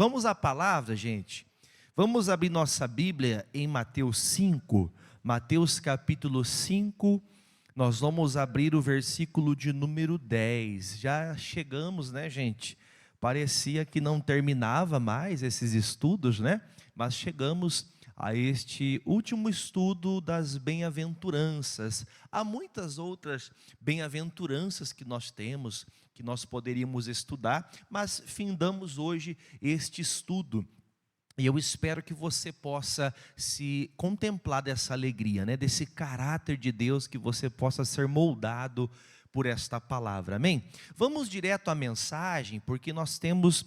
Vamos à palavra, gente. Vamos abrir nossa Bíblia em Mateus 5. Mateus capítulo 5. Nós vamos abrir o versículo de número 10. Já chegamos, né, gente? Parecia que não terminava mais esses estudos, né? Mas chegamos a este último estudo das bem-aventuranças. Há muitas outras bem-aventuranças que nós temos, que nós poderíamos estudar, mas findamos hoje este estudo. E eu espero que você possa se contemplar dessa alegria, né? Desse caráter de Deus, que você possa ser moldado por esta palavra, amém? Vamos direto à mensagem, porque nós temos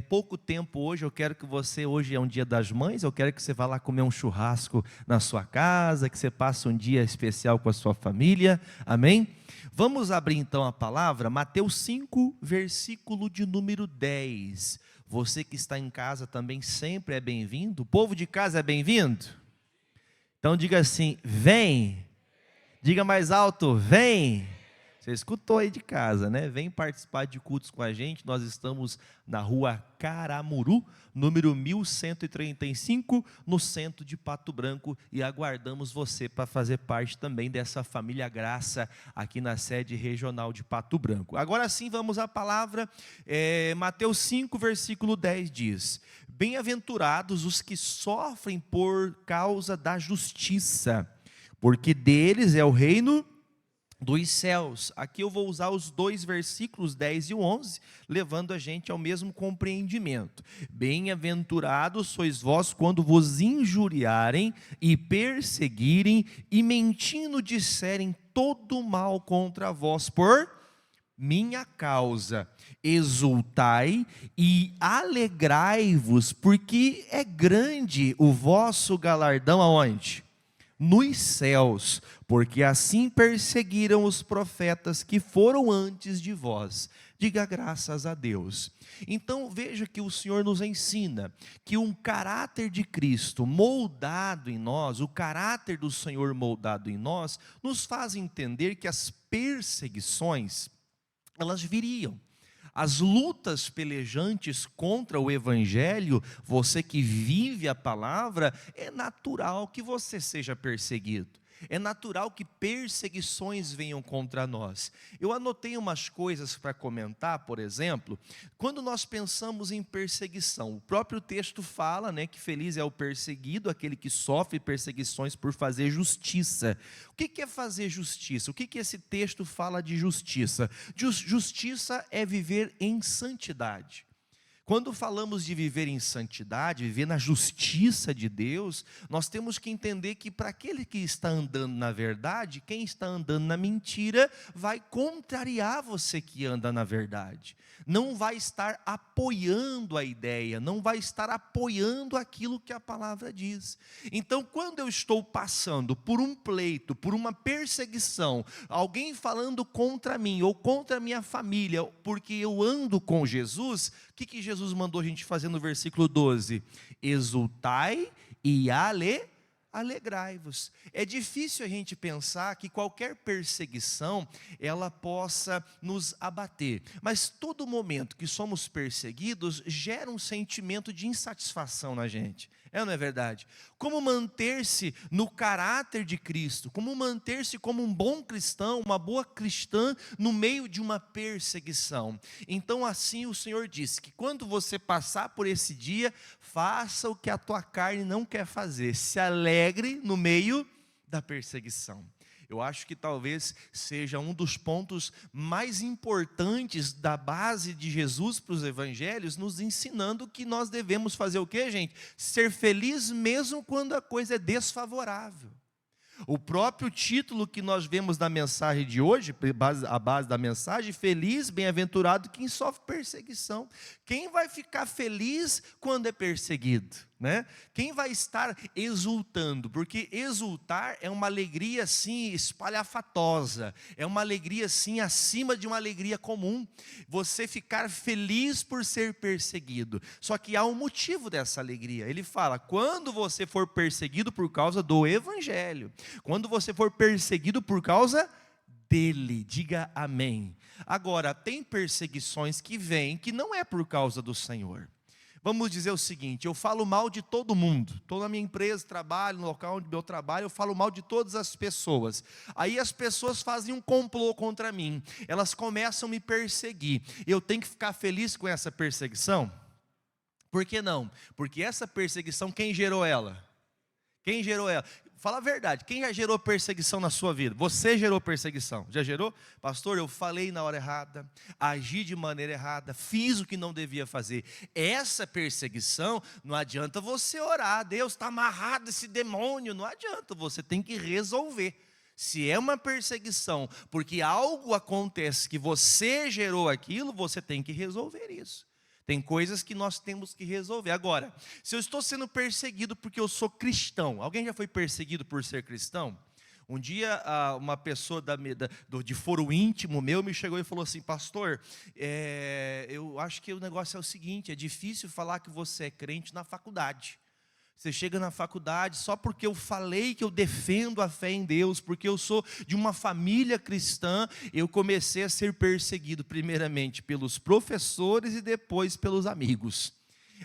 pouco tempo hoje. Eu quero que você, hoje é um dia das mães, eu quero que você vá lá comer um churrasco na sua casa, que você passe um dia especial com a sua família, amém? Vamos abrir então a palavra, Mateus 5, versículo de número 10. Você que está em casa também sempre é bem-vindo. O povo de casa é bem-vindo? Então diga assim, vem. Diga mais alto, vem. Você escutou aí de casa, né? Vem participar de cultos com a gente. Nós estamos na rua Caramuru, número 1135, no centro de Pato Branco, e aguardamos você para fazer parte também dessa família Graça aqui na sede regional de Pato Branco. Agora sim, vamos à palavra. Mateus 5, versículo 10 diz: bem-aventurados os que sofrem por causa da justiça, porque deles é o reino dos céus. Aqui eu vou usar os dois versículos 10 e 11, levando a gente ao mesmo compreendimento. Bem-aventurados sois vós quando vos injuriarem e perseguirem e mentindo disserem todo mal contra vós por minha causa. Exultai e alegrai-vos, porque é grande o vosso galardão aonde? Nos céus, porque assim perseguiram os profetas que foram antes de vós. Diga graças a Deus. Então veja que o Senhor nos ensina que um caráter de Cristo moldado em nós, o caráter do Senhor moldado em nós, nos faz entender que as perseguições, elas viriam. As lutas pelejantes contra o Evangelho, você que vive a palavra, é natural que você seja perseguido. É natural que perseguições venham contra nós. Eu anotei umas coisas para comentar, por exemplo, quando nós pensamos em perseguição. O próprio texto fala, né, que feliz é o perseguido, aquele que sofre perseguições por fazer justiça. O que é fazer justiça? O que esse texto fala de justiça? Justiça é viver em santidade. Quando falamos de viver em santidade, viver na justiça de Deus, nós temos que entender que para aquele que está andando na verdade, quem está andando na mentira vai contrariar você que anda na verdade. Não vai estar apoiando a ideia, não vai estar apoiando aquilo que a palavra diz. Então, quando eu estou passando por um pleito, por uma perseguição, alguém falando contra mim ou contra a minha família, porque eu ando com Jesus, o que Jesus mandou a gente fazer no versículo 12? Exultai e alegrai-vos. É difícil a gente pensar que qualquer perseguição ela possa nos abater, mas todo momento que somos perseguidos gera um sentimento de insatisfação na gente. É ou não é verdade? Como manter-se no caráter de Cristo, como manter-se como um bom cristão, uma boa cristã no meio de uma perseguição. Então assim o Senhor disse que quando você passar por esse dia, faça o que a tua carne não quer fazer, se alegre no meio da perseguição. Eu acho que talvez seja um dos pontos mais importantes da base de Jesus para os evangelhos, nos ensinando que nós devemos fazer o quê, gente? Ser feliz mesmo quando a coisa é desfavorável. O próprio título que nós vemos na mensagem de hoje, a base da mensagem, feliz, bem-aventurado quem sofre perseguição. Quem vai ficar feliz quando é perseguido? Né? Quem vai estar exultando? Porque exultar é uma alegria assim espalhafatosa, é uma alegria assim acima de uma alegria comum. Você ficar feliz por ser perseguido. Só que há um motivo dessa alegria. Ele fala: quando você for perseguido por causa do Evangelho, quando você for perseguido por causa dele, diga amém. Agora, tem perseguições que vêm que não é por causa do Senhor. Vamos dizer o seguinte: eu falo mal de todo mundo. Estou na minha empresa, trabalho, no local onde eu trabalho, eu falo mal de todas as pessoas. Aí as pessoas fazem um complô contra mim. Elas começam a me perseguir. Eu tenho que ficar feliz com essa perseguição? Por que não? Porque essa perseguição, quem gerou ela? Quem gerou ela? Fala a verdade, quem já gerou perseguição na sua vida? Você gerou perseguição, já gerou? Pastor, eu falei na hora errada, agi de maneira errada, fiz o que não devia fazer. Essa perseguição, não adianta você orar, Deus está amarrado esse demônio, não adianta, você tem que resolver. Se é uma perseguição, porque algo acontece que você gerou aquilo, você tem que resolver isso. Tem coisas que nós temos que resolver. Agora, se eu estou sendo perseguido porque eu sou cristão, alguém já foi perseguido por ser cristão? Um dia, uma pessoa de foro íntimo meu me chegou e falou assim: pastor, eu acho que o negócio é o seguinte, é difícil falar que você é crente na faculdade. Você chega na faculdade só porque eu falei que eu defendo a fé em Deus, porque eu sou de uma família cristã, eu comecei a ser perseguido primeiramente pelos professores e depois pelos amigos.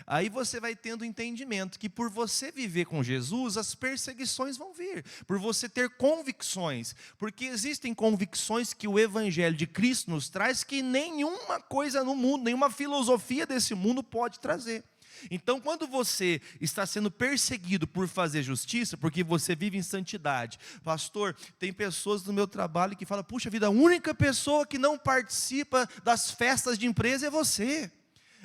Aí você vai tendo entendimento que por você viver com Jesus, as perseguições vão vir, por você ter convicções, porque existem convicções que o Evangelho de Cristo nos traz que nenhuma coisa no mundo, nenhuma filosofia desse mundo pode trazer. Então, quando você está sendo perseguido por fazer justiça, porque você vive em santidade, pastor, tem pessoas no meu trabalho que falam: puxa vida, a única pessoa que não participa das festas de empresa é você.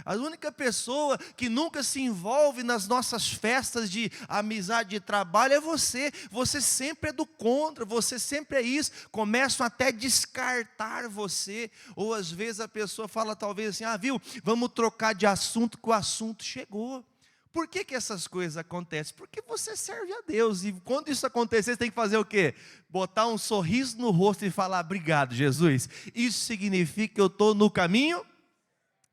A única pessoa que nunca se envolve nas nossas festas de amizade, de trabalho, é você. Você sempre é do contra, você sempre é isso. Começam até a descartar você. Ou às vezes a pessoa fala talvez assim: viu, vamos trocar de assunto que o assunto chegou. Por que essas coisas acontecem? Porque você serve a Deus. E quando isso acontecer, você tem que fazer o quê? Botar um sorriso no rosto e falar: obrigado, Jesus. Isso significa que eu estou no caminho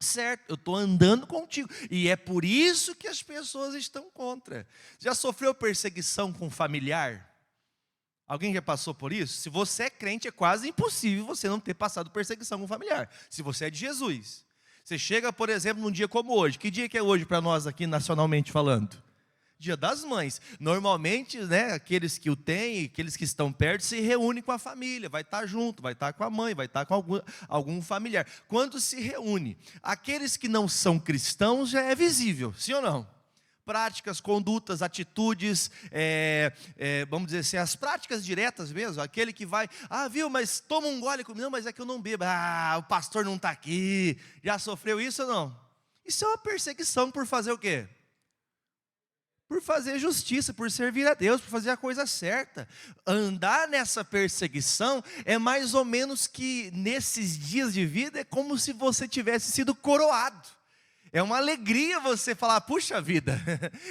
certo, eu estou andando contigo, e é por isso que as pessoas estão contra. Já sofreu perseguição com familiar? Alguém já passou por isso? Se você é crente, é quase impossível você não ter passado perseguição com familiar, se você é de Jesus. Você chega, por exemplo, num dia como hoje. Que dia que é hoje para nós aqui, nacionalmente falando? Dia das Mães. Normalmente, né, aqueles que o têm, aqueles que estão perto, se reúnem com a família, vai estar junto, vai estar com a mãe, vai estar com algum familiar. Quando se reúne, aqueles que não são cristãos, já é visível, sim ou não? Práticas, condutas, atitudes, vamos dizer assim, as práticas diretas mesmo, aquele que vai: viu, mas toma um gole comigo. Não, mas é que eu não bebo. O pastor não está aqui. Já sofreu isso ou não? Isso é uma perseguição por fazer o quê? Por fazer justiça, por servir a Deus, por fazer a coisa certa. Andar nessa perseguição é mais ou menos que nesses dias de vida é como se você tivesse sido coroado. É uma alegria você falar: puxa vida,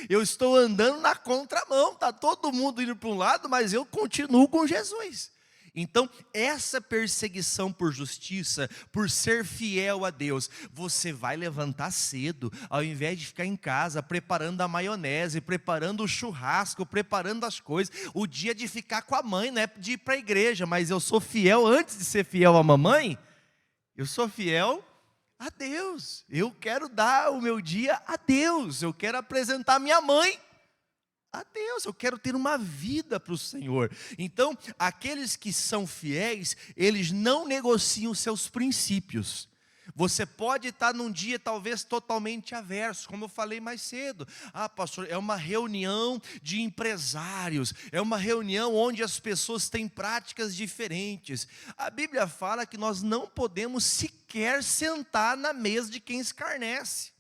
eu estou andando na contramão, está todo mundo indo para um lado, mas eu continuo com Jesus. Então, essa perseguição por justiça, por ser fiel a Deus, você vai levantar cedo, ao invés de ficar em casa preparando a maionese, preparando o churrasco, preparando as coisas. O dia de ficar com a mãe, não é de ir para a igreja, mas eu sou fiel, antes de ser fiel à mamãe, eu sou fiel a Deus. Eu quero dar o meu dia a Deus, eu quero apresentar minha mãe a Deus, eu quero ter uma vida para o Senhor. Então, aqueles que são fiéis, eles não negociam seus princípios. Você pode estar num dia talvez totalmente averso, como eu falei mais cedo. Pastor, é uma reunião de empresários, é uma reunião onde as pessoas têm práticas diferentes. A Bíblia fala que nós não podemos sequer sentar na mesa de quem escarnece.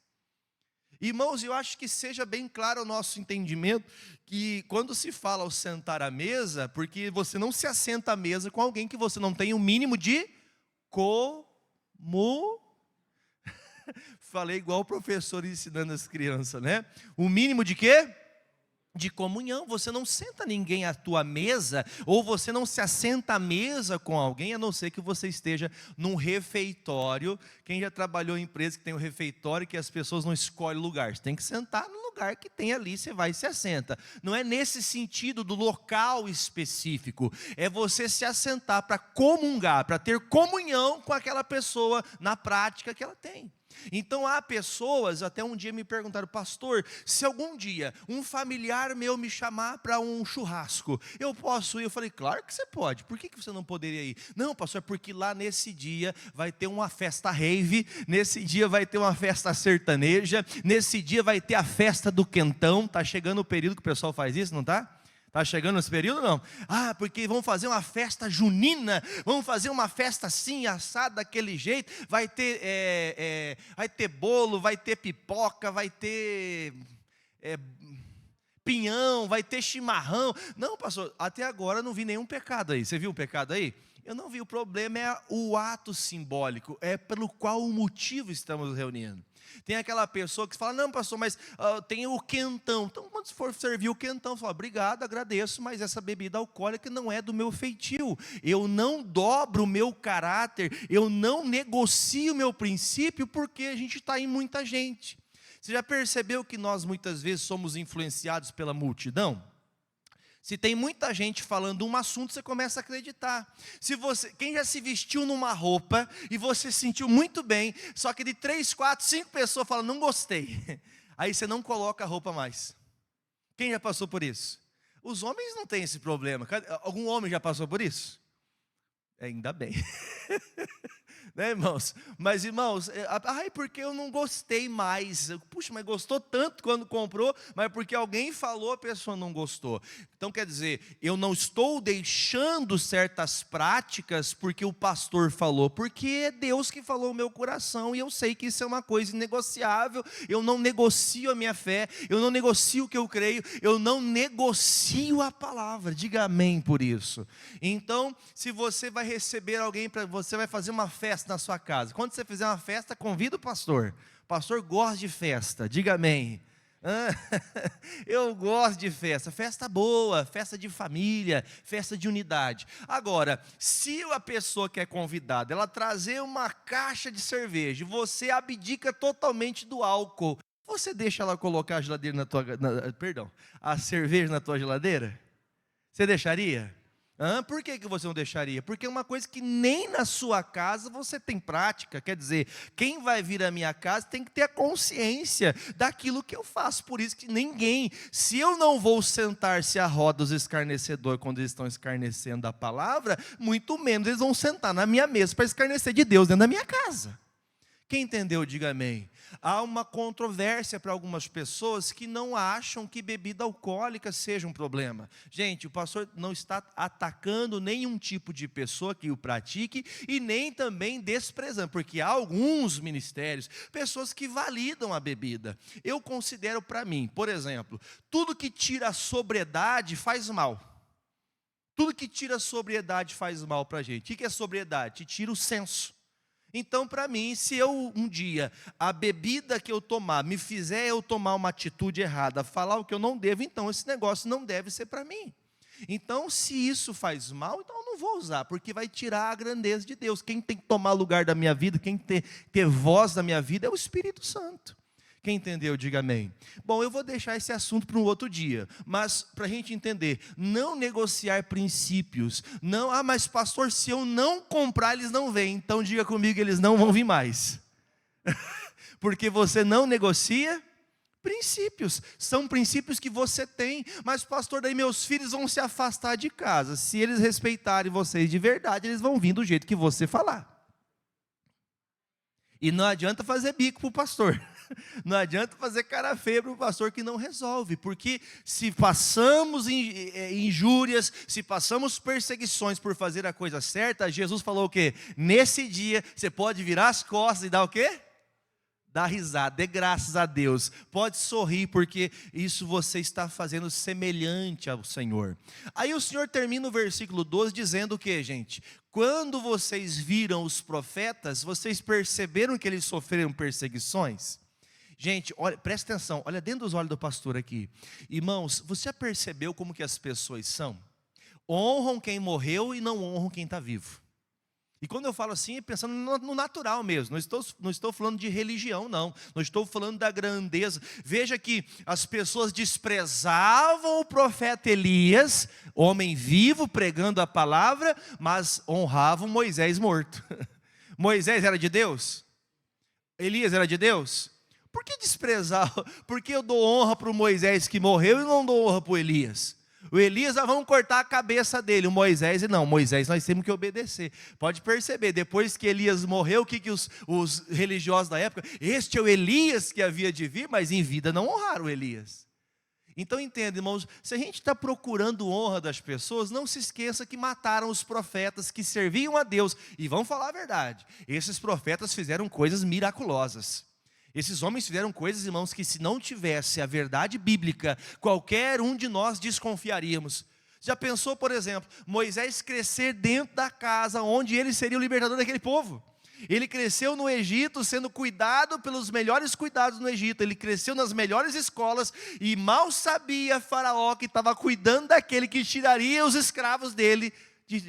Irmãos, eu acho que seja bem claro o nosso entendimento, que quando se fala ao sentar à mesa, porque você não se assenta à mesa com alguém que você não tem o mínimo de Falei igual o professor ensinando as crianças, né? O mínimo de quê? De comunhão. Você não senta ninguém à tua mesa, ou você não se assenta à mesa com alguém, a não ser que você esteja num refeitório. Quem já trabalhou em empresa que tem um refeitório, que as pessoas não escolhem lugar, você tem que sentar no lugar que tem ali, você vai e se assenta. Não é nesse sentido do local específico, é você se assentar para comungar, para ter comunhão com aquela pessoa na prática que ela tem. Então há pessoas, até um dia me perguntaram: pastor, se algum dia um familiar meu me chamar para um churrasco, eu posso ir? Eu falei: claro que você pode. Por que você não poderia ir? Não, pastor, é porque lá nesse dia vai ter uma festa rave, nesse dia vai ter uma festa sertaneja, nesse dia vai ter a festa do quentão. Está chegando o período que o pessoal faz isso, não está? Está chegando esse período, não? Ah, porque vão fazer uma festa junina, vão fazer uma festa assim, assada, daquele jeito, vai ter bolo, vai ter pipoca, vai ter pinhão, vai ter chimarrão. Não, pastor, até agora eu não vi nenhum pecado aí. Você viu o pecado aí? Eu não vi. O problema é o ato simbólico, é pelo qual o motivo estamos reunindo. Tem aquela pessoa que fala: não, pastor, mas tem o quentão. Então, quando for servir o quentão, fala: obrigado, agradeço, mas essa bebida alcoólica não é do meu feitio. Eu não dobro o meu caráter, eu não negocio o meu princípio, porque a gente está em muita gente. Você já percebeu que nós muitas vezes somos influenciados pela multidão? Se tem muita gente falando um assunto, você começa a acreditar. Quem já se vestiu numa roupa e você se sentiu muito bem, só que de 3, 4, 5 pessoas falam: não gostei, aí você não coloca a roupa mais. Quem já passou por isso? Os homens não têm esse problema. Algum homem já passou por isso? Ainda bem. Né, irmãos? Mas, irmãos, porque eu não gostei mais. Puxa, mas gostou tanto quando comprou, mas porque alguém falou, a pessoa não gostou. Então, quer dizer, eu não estou deixando certas práticas porque o pastor falou, porque é Deus que falou o meu coração, e eu sei que isso é uma coisa inegociável. Eu não negocio a minha fé, eu não negocio o que eu creio, eu não negocio a palavra. Diga amém por isso. Então, se você vai receber alguém, você vai fazer uma festa na sua casa. Quando você fizer uma festa, convida o pastor. O pastor gosta de festa, diga amém. Eu gosto de festa, festa boa, festa de família, festa de unidade. Agora, se a pessoa que é convidada, ela trazer uma caixa de cerveja, você abdica totalmente do álcool, você deixa ela colocar a geladeira a cerveja na tua geladeira? Você deixaria? Por que você não deixaria? Porque é uma coisa que nem na sua casa você tem prática. Quer dizer, quem vai vir à minha casa tem que ter a consciência daquilo que eu faço. Por isso que ninguém, se eu não vou sentar-se à roda dos escarnecedores quando eles estão escarnecendo a palavra, muito menos eles vão sentar na minha mesa para escarnecer de Deus dentro da minha casa. Quem entendeu, diga amém. Há uma controvérsia para algumas pessoas que não acham que bebida alcoólica seja um problema. Gente, o pastor não está atacando nenhum tipo de pessoa que o pratique e nem também desprezando, porque há alguns ministérios, pessoas que validam a bebida. Eu considero para mim, por exemplo, tudo que tira a sobriedade faz mal. Tudo que tira a sobriedade faz mal para a gente. O que é sobriedade? Te tira o senso. Então, para mim, se eu um dia, a bebida que eu tomar, me fizer eu tomar uma atitude errada, falar o que eu não devo, então esse negócio não deve ser para mim. Então, se isso faz mal, então eu não vou usar, porque vai tirar a grandeza de Deus. Quem tem que tomar lugar da minha vida, quem tem que ter voz da minha vida é o Espírito Santo. Quem entendeu, diga amém. Bom, eu vou deixar esse assunto para um outro dia, mas para a gente entender, não negociar princípios, não, mas pastor, se eu não comprar, eles não vêm, então diga comigo, eles não vão vir mais, porque você não negocia princípios, são princípios que você tem, mas pastor, daí meus filhos vão se afastar de casa, se eles respeitarem vocês de verdade, eles vão vir do jeito que você falar, e não adianta fazer bico para o pastor, não adianta fazer cara feia para o pastor que não resolve, porque se passamos injúrias, se passamos perseguições por fazer a coisa certa, Jesus falou o quê? Nesse dia você pode virar as costas e dar o quê? Dar risada, dê graças a Deus, pode sorrir, porque isso você está fazendo semelhante ao Senhor. Aí o Senhor termina o versículo 12 dizendo o quê, gente? Quando vocês viram os profetas, vocês perceberam que eles sofreram perseguições? Gente, olha, presta atenção, olha dentro dos olhos do pastor aqui. Irmãos, você já percebeu como que as pessoas são? Honram quem morreu e não honram quem está vivo. E quando eu falo assim, é pensando no natural mesmo, não estou falando de religião, não estou falando da grandeza. Veja que as pessoas desprezavam o profeta Elias, homem vivo, pregando a palavra, mas honravam Moisés morto. Moisés era de Deus? Elias era de Deus? Por que desprezar? Por que eu dou honra para o Moisés que morreu e não dou honra para o Elias? O Elias, vamos cortar a cabeça dele. O Moisés, não, Moisés nós temos que obedecer. Pode perceber, depois que Elias morreu, o que os religiosos da época, este é o Elias que havia de vir, mas em vida não honraram o Elias. Então entenda, irmãos, se a gente está procurando honra das pessoas, não se esqueça que mataram os profetas que serviam a Deus. E vamos falar a verdade, esses profetas fizeram coisas miraculosas. Esses homens fizeram coisas, irmãos, que se não tivesse a verdade bíblica, qualquer um de nós desconfiaríamos. Já pensou, por exemplo, Moisés crescer dentro da casa onde ele seria o libertador daquele povo? Ele cresceu no Egito, sendo cuidado pelos melhores cuidados no Egito. Ele cresceu nas melhores escolas e mal sabia Faraó que estava cuidando daquele que tiraria os escravos dele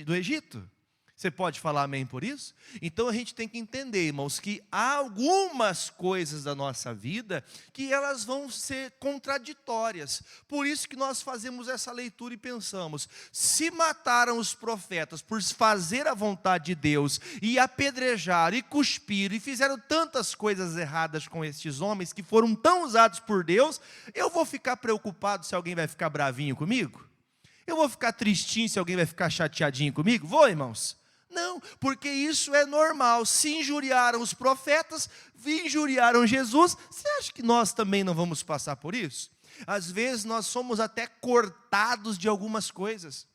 do Egito. Você pode falar amém por isso? Então a gente tem que entender, irmãos, que há algumas coisas da nossa vida que elas vão ser contraditórias. Por isso que nós fazemos essa leitura e pensamos, se mataram os profetas por fazer a vontade de Deus, e apedrejaram, e cuspiram, e fizeram tantas coisas erradas com estes homens, que foram tão usados por Deus, eu vou ficar preocupado se alguém vai ficar bravinho comigo? Eu vou ficar tristinho se alguém vai ficar chateadinho comigo? Vou, irmãos? Não, porque isso é normal. Se injuriaram os profetas, injuriaram Jesus, você acha que nós também não vamos passar por isso? Às vezes nós somos até cortados de algumas coisas,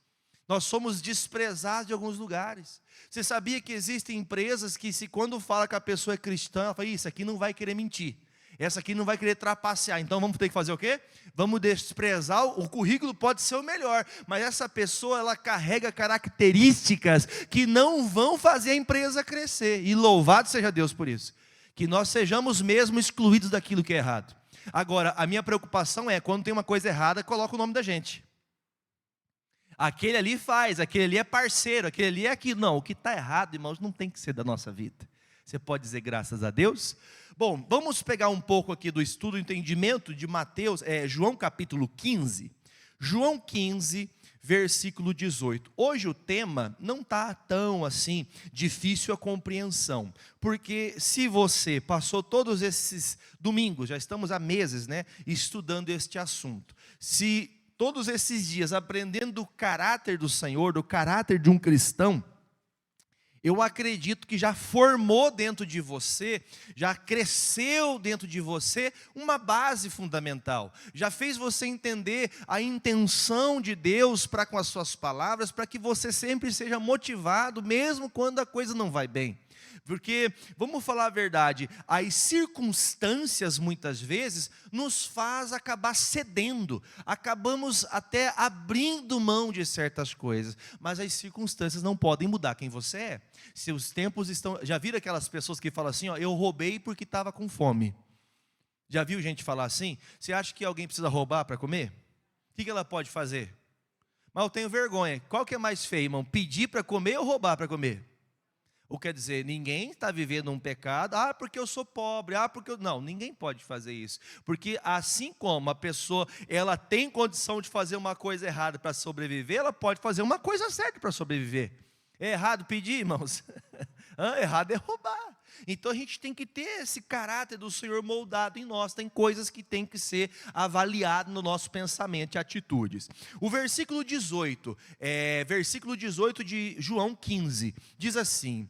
nós somos desprezados de alguns lugares. Você sabia que existem empresas que, se quando fala que a pessoa é cristã, ela fala, isso aqui não vai querer mentir, essa aqui não vai querer trapacear, então vamos ter que fazer o quê? Vamos desprezar, o currículo pode ser o melhor, mas essa pessoa, ela carrega características que não vão fazer a empresa crescer, e louvado seja Deus por isso, que nós sejamos mesmo excluídos daquilo que é errado. Agora, a minha preocupação é, quando tem uma coisa errada, coloca o nome da gente. Aquele ali faz, aquele ali é parceiro, aquele ali é aquilo. Não, o que está errado, irmãos, não tem que ser da nossa vida. Você pode dizer graças a Deus? Bom, vamos pegar um pouco aqui do estudo, entendimento de Mateus, João capítulo 15. João 15, versículo 18. Hoje o tema não está tão assim difícil a compreensão, porque se você passou todos esses domingos, já estamos há meses, estudando este assunto, se todos esses dias aprendendo do caráter do Senhor, do caráter de um cristão, eu acredito que já formou dentro de você, já cresceu dentro de você uma base fundamental. Já fez você entender a intenção de Deus para com as suas palavras, para que você sempre seja motivado, mesmo quando a coisa não vai bem. Porque, vamos falar a verdade, as circunstâncias muitas vezes nos faz acabar cedendo, acabamos até abrindo mão de certas coisas, mas as circunstâncias não podem mudar quem você é. Se os tempos estão, já viram aquelas pessoas que falam assim, eu roubei porque estava com fome? Já viu gente falar assim? Você acha que alguém precisa roubar para comer? O que ela pode fazer? Mas eu tenho vergonha. Qual que é mais feio, irmão? Pedir para comer ou roubar para comer? Ou quer dizer, ninguém está vivendo um pecado, porque eu sou pobre, porque eu... Não, ninguém pode fazer isso. Porque assim como a pessoa, ela tem condição de fazer uma coisa errada para sobreviver, ela pode fazer uma coisa certa para sobreviver. É errado pedir, irmãos? Errado é roubar. Então a gente tem que ter esse caráter do Senhor moldado em nós. Tem coisas que tem que ser avaliadas no nosso pensamento e atitudes. O versículo 18, versículo 18 de João 15, diz assim,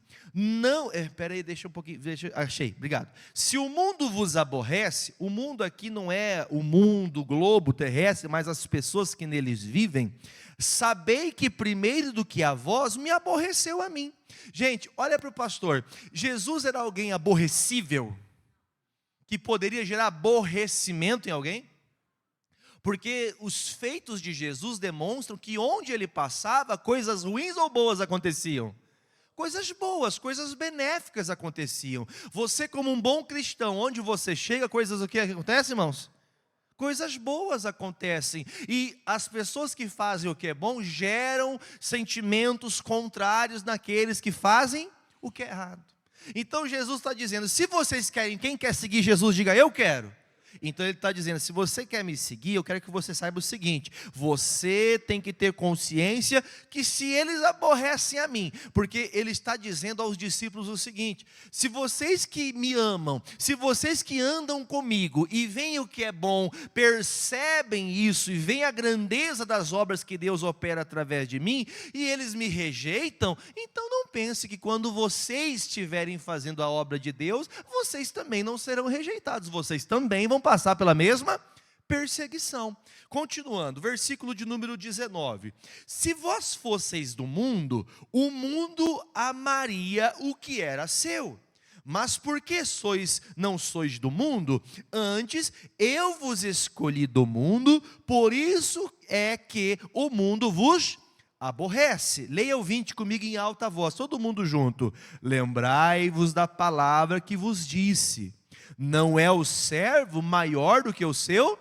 deixa um pouquinho, achei, obrigado. Se o mundo vos aborrece, o mundo aqui não é o mundo, o globo terrestre, mas as pessoas que neles vivem, sabei que primeiro do que a vós, me aborreceu a mim. Gente, olha para o pastor, Jesus era alguém aborrecível, que poderia gerar aborrecimento em alguém? Porque os feitos de Jesus demonstram que onde ele passava, coisas ruins ou boas aconteciam? Coisas boas, coisas benéficas aconteciam. Você como um bom cristão, onde você chega, coisas o que acontece, irmãos? Coisas boas acontecem, e as pessoas que fazem o que é bom, geram sentimentos contrários naqueles que fazem o que é errado. Então Jesus está dizendo, se vocês querem, quem quer seguir Jesus, diga eu quero. Então ele está dizendo, se você quer me seguir, eu quero que você saiba o seguinte, você tem que ter consciência que se eles aborrecem a mim, porque ele está dizendo aos discípulos o seguinte, se vocês que me amam, se vocês que andam comigo e veem o que é bom, percebem isso e veem a grandeza das obras que Deus opera através de mim, e eles me rejeitam, então não pense que quando vocês estiverem fazendo a obra de Deus, vocês também não serão rejeitados, vocês também vão passar pela mesma perseguição. Continuando, versículo de número 19. Se vós fosseis do mundo, o mundo amaria o que era seu. Mas porque não sois do mundo, antes eu vos escolhi do mundo, por isso é que o mundo vos aborrece. Leia o 20 comigo em alta voz, todo mundo junto. Lembrai-vos da palavra que vos disse. Não é o servo maior do que o seu?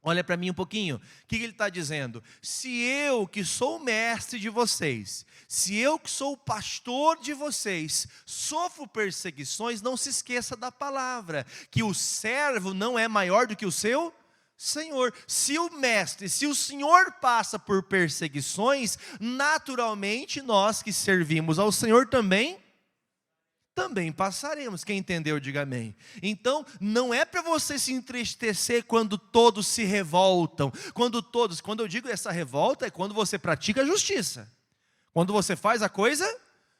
Olha para mim um pouquinho, o que ele está dizendo? Se eu que sou o mestre de vocês, se eu que sou o pastor de vocês, sofro perseguições, não se esqueça da palavra, que o servo não é maior do que o seu Senhor. Se o mestre, se o Senhor passa por perseguições, naturalmente nós que servimos ao Senhor também passaremos. Quem entendeu, diga amém. Então, não é para você se entristecer quando todos se revoltam. Quando eu digo essa revolta, é quando você pratica a justiça. Quando você faz a coisa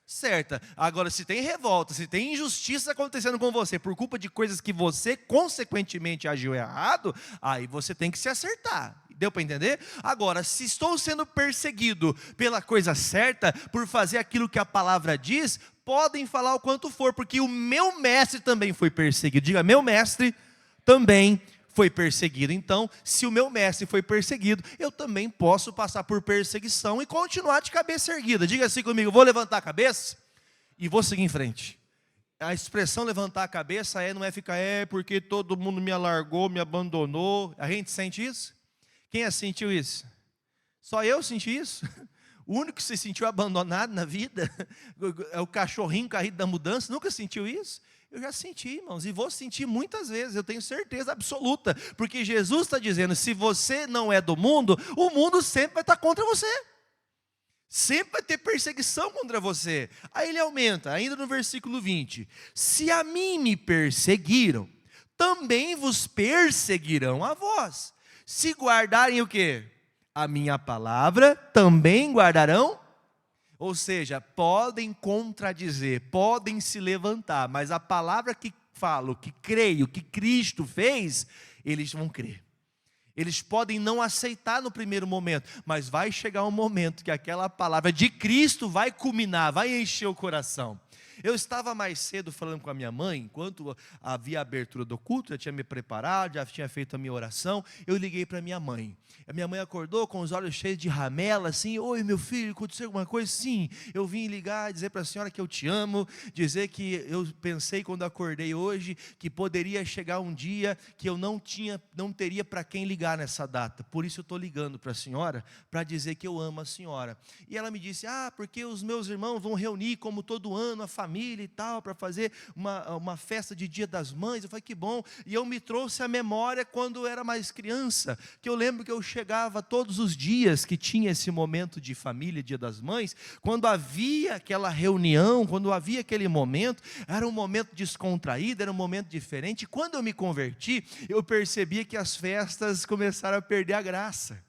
certa. Agora, se tem revolta, se tem injustiça acontecendo com você, por culpa de coisas que você, consequentemente, agiu errado, aí você tem que se acertar. Deu para entender? Agora, se estou sendo perseguido pela coisa certa, por fazer aquilo que a palavra diz, podem falar o quanto for, porque o meu mestre também foi perseguido. Diga, meu mestre também foi perseguido. Então, se o meu mestre foi perseguido, eu também posso passar por perseguição e continuar de cabeça erguida. Diga assim comigo, vou levantar a cabeça e vou seguir em frente. A expressão levantar a cabeça não é ficar, porque todo mundo me alargou, me abandonou. A gente sente isso? Quem sentiu isso? Só eu senti isso? O único que se sentiu abandonado na vida é o cachorrinho caído da mudança. Nunca sentiu isso? Eu já senti, irmãos, e vou sentir muitas vezes, eu tenho certeza absoluta, porque Jesus está dizendo, se você não é do mundo, o mundo sempre vai estar contra você, sempre vai ter perseguição contra você. Aí ele aumenta, ainda no versículo 20, se a mim me perseguiram, também vos perseguirão a vós. Se guardarem o quê? A minha palavra, também guardarão. Ou seja, podem contradizer, podem se levantar, mas a palavra que falo, que creio, que Cristo fez, eles vão crer. Eles podem não aceitar no primeiro momento, mas vai chegar um momento que aquela palavra de Cristo vai culminar, vai encher o coração. Eu estava mais cedo falando com a minha mãe, enquanto havia a abertura do culto, já tinha me preparado, já tinha feito a minha oração, eu liguei para minha mãe. A minha mãe acordou com os olhos cheios de ramela, assim, oi meu filho, aconteceu alguma coisa? Sim, eu vim ligar, dizer para a senhora que eu te amo, dizer que eu pensei quando acordei hoje, que poderia chegar um dia que eu não teria para quem ligar nessa data, por isso eu estou ligando para a senhora, para dizer que eu amo a senhora. E ela me disse, porque os meus irmãos vão reunir como todo ano a família e tal, para fazer uma festa de Dia das Mães. Eu falei, que bom. E eu me trouxe a memória quando eu era mais criança, que eu lembro que eu chegava todos os dias que tinha esse momento de família, Dia das Mães, quando havia aquela reunião, quando havia aquele momento, era um momento descontraído, era um momento diferente. E quando eu me converti, eu percebia que as festas começaram a perder a graça.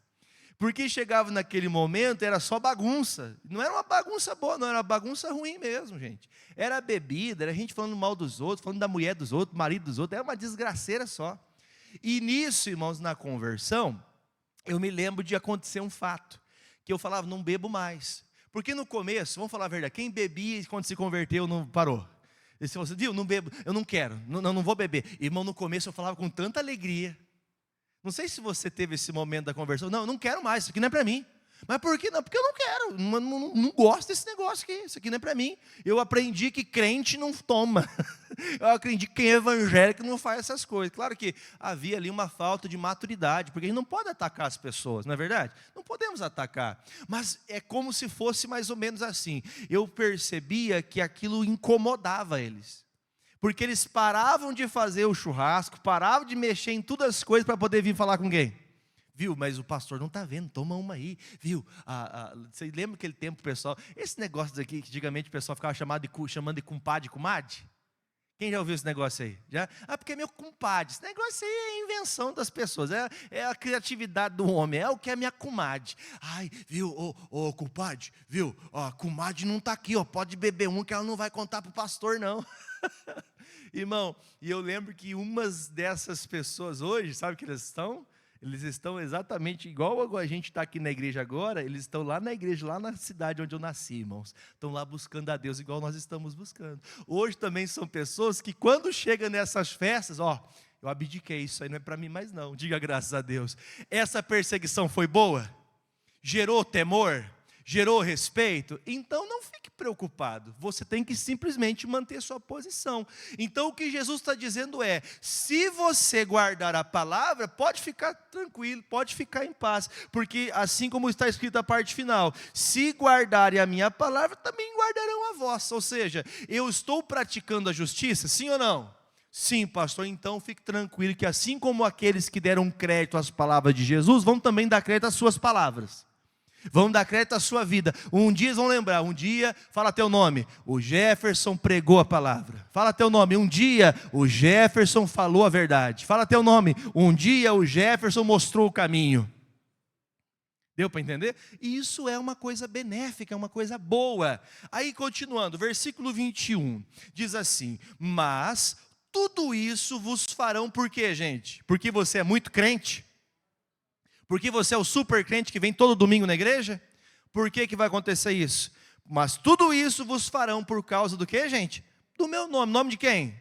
Porque chegava naquele momento, era só bagunça. Não era uma bagunça boa, não, era uma bagunça ruim mesmo, gente. Era bebida, era gente falando mal dos outros, falando da mulher dos outros, do marido dos outros, era uma desgraceira só. E nisso, irmãos, na conversão, eu me lembro de acontecer um fato, que eu falava, não bebo mais. Porque no começo, vamos falar a verdade, quem bebia e quando se converteu não parou. E se você viu, não bebo, eu não quero, não vou beber. Irmão, no começo eu falava com tanta alegria. Não sei se você teve esse momento da conversão. Não, eu não quero mais, isso aqui não é para mim. Mas por que não? Porque eu não quero, não gosto desse negócio aqui, isso aqui não é para mim. Eu aprendi que crente não toma. Eu aprendi que quem é evangélico não faz essas coisas. Claro que havia ali uma falta de maturidade, porque a gente não pode atacar as pessoas, não é verdade? Não podemos atacar. Mas é como se fosse mais ou menos assim. Eu percebia que aquilo incomodava eles. Porque eles paravam de fazer o churrasco, paravam de mexer em todas as coisas para poder vir falar com quem? Viu, mas o pastor não está vendo, toma uma aí, viu? Você lembra aquele tempo, pessoal? Esse negócio aqui, que antigamente o pessoal ficava chamando de compadre e comadre? Quem já ouviu esse negócio aí? Já? Porque é meu compadre. Esse negócio aí é invenção das pessoas, é a criatividade do homem, é o que é minha comadre. Ai, viu, ô compadre, viu? A comadre não está aqui, pode beber um que ela não vai contar para o pastor, não. Irmão, e eu lembro que umas dessas pessoas hoje, sabe o que eles estão? Eles estão exatamente igual a gente está aqui na igreja agora, eles estão lá na igreja, lá na cidade onde eu nasci, irmãos. Estão lá buscando a Deus igual nós estamos buscando. Hoje também são pessoas que quando chegam nessas festas, eu abdiquei, isso aí não é para mim mais não, diga graças a Deus. Essa perseguição foi boa? Gerou temor? Gerou respeito? Então não fique preocupado, você tem que simplesmente manter sua posição. Então o que Jesus está dizendo é, se você guardar a palavra, pode ficar tranquilo, pode ficar em paz, porque assim como está escrito a parte final, se guardarem a minha palavra, também guardarão a vossa, ou seja, eu estou praticando a justiça, sim ou não? Sim, pastor, então fique tranquilo que assim como aqueles que deram crédito às palavras de Jesus, vão também dar crédito às suas palavras. Vão dar crédito à sua vida. Um dia eles vão lembrar, um dia, fala teu nome, o Jefferson pregou a palavra. Fala teu nome, um dia o Jefferson falou a verdade. Fala teu nome, um dia o Jefferson mostrou o caminho. Deu para entender? E isso é uma coisa benéfica, é uma coisa boa. Aí continuando, versículo 21, diz assim, mas tudo isso vos farão por quê, gente? Porque você é muito crente? Porque você é o super crente que vem todo domingo na igreja? Por que vai acontecer isso? Mas tudo isso vos farão por causa do que, gente? Do meu nome. Nome de quem?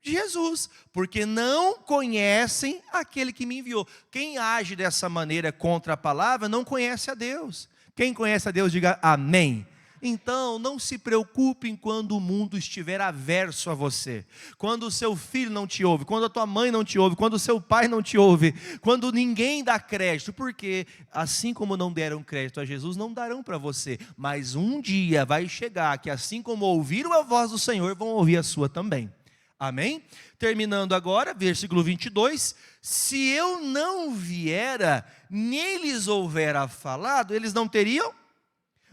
De Jesus. Porque não conhecem aquele que me enviou. Quem age dessa maneira contra a palavra não conhece a Deus. Quem conhece a Deus, diga amém. Então, não se preocupem quando o mundo estiver averso a você. Quando o seu filho não te ouve, quando a tua mãe não te ouve, quando o seu pai não te ouve, quando ninguém dá crédito, porque assim como não deram crédito a Jesus, não darão para você. Mas um dia vai chegar que assim como ouviram a voz do Senhor, vão ouvir a sua também. Amém? Terminando agora, versículo 22. Se eu não viera, nem lhes houvera falado, eles não teriam?